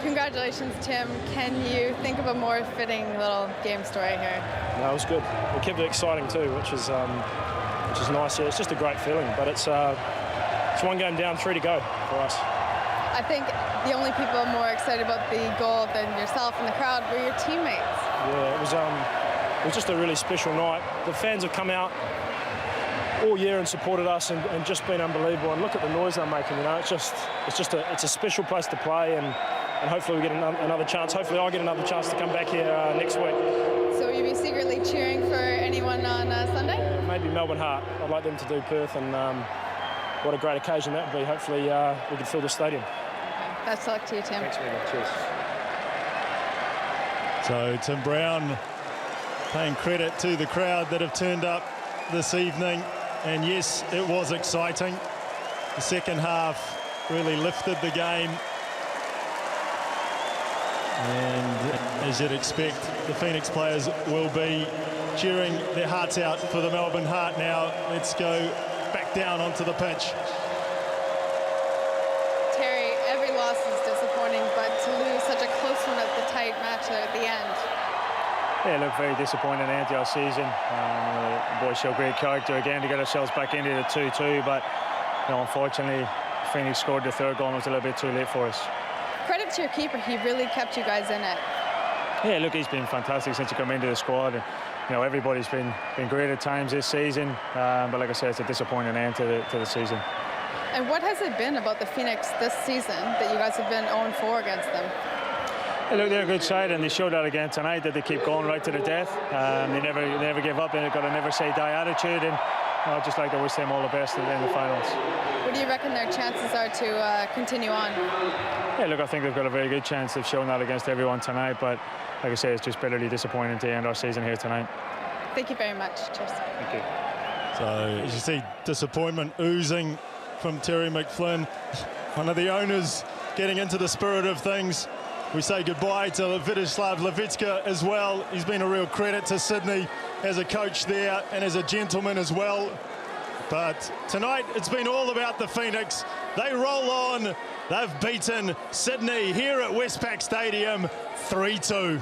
Congratulations, Tim. Can you think of a more fitting little game story here? No, it was good. We kept it exciting too, which is nice. Yeah, it's just a great feeling, but it's one game down, 3 to go for us. I think the only people more excited about the goal than yourself and the crowd were your teammates. Yeah, it was just a really special night. The fans have come out all year and supported us and just been unbelievable. And look at the noise they're making. You know, it's a special place to play, and hopefully we get another chance. Hopefully I get another chance to come back here next week. So will you be secretly cheering for anyone on Sunday? Maybe Melbourne Heart. I'd like them to do Perth, and what a great occasion that would be. Hopefully we can fill the stadium. Okay. Best of luck to you, Tim. Thanks, Megan. Cheers. So Tim Brown paying credit to the crowd that have turned up this evening. And yes, it was exciting. The second half really lifted the game. And as you'd expect, the Phoenix players will be cheering their hearts out for the Melbourne Heart now. Let's go back down onto the pitch. Terry, every loss is disappointing, but to lose such a close one at the tight match at the end. Yeah, look, very disappointing end to our season. The boys show great character again to get ourselves back into the 2-2, but unfortunately, Phoenix scored the third goal and it was a little bit too late for us. Credit to your keeper, he really kept you guys in it. Yeah, look, he's been fantastic since he came into the squad. And, everybody's been great at times this season, but like I said, it's a disappointing end to the season. And what has it been about the Phoenix this season that you guys have been 0-4 against them? Hey, look, they're a good side, and they showed that again tonight, that they keep going right to the death. They never give up, and they've got a never-say-die attitude, and I'd just like to wish them all the best in the finals. What do you reckon their chances are to continue on? Yeah, look, I think they've got a very good chance. They've shown that against everyone tonight, but like I say, it's just bitterly disappointing to end our season here tonight. Thank you very much. Cheers. Thank you. So as you see, disappointment oozing from Terry McFlynn, one of the owners getting into the spirit of things. We say goodbye to Vidislav Levitska as well. He's been a real credit to Sydney as a coach there and as a gentleman as well. But tonight, it's been all about the Phoenix. They roll on. They've beaten Sydney here at Westpac Stadium 3-2.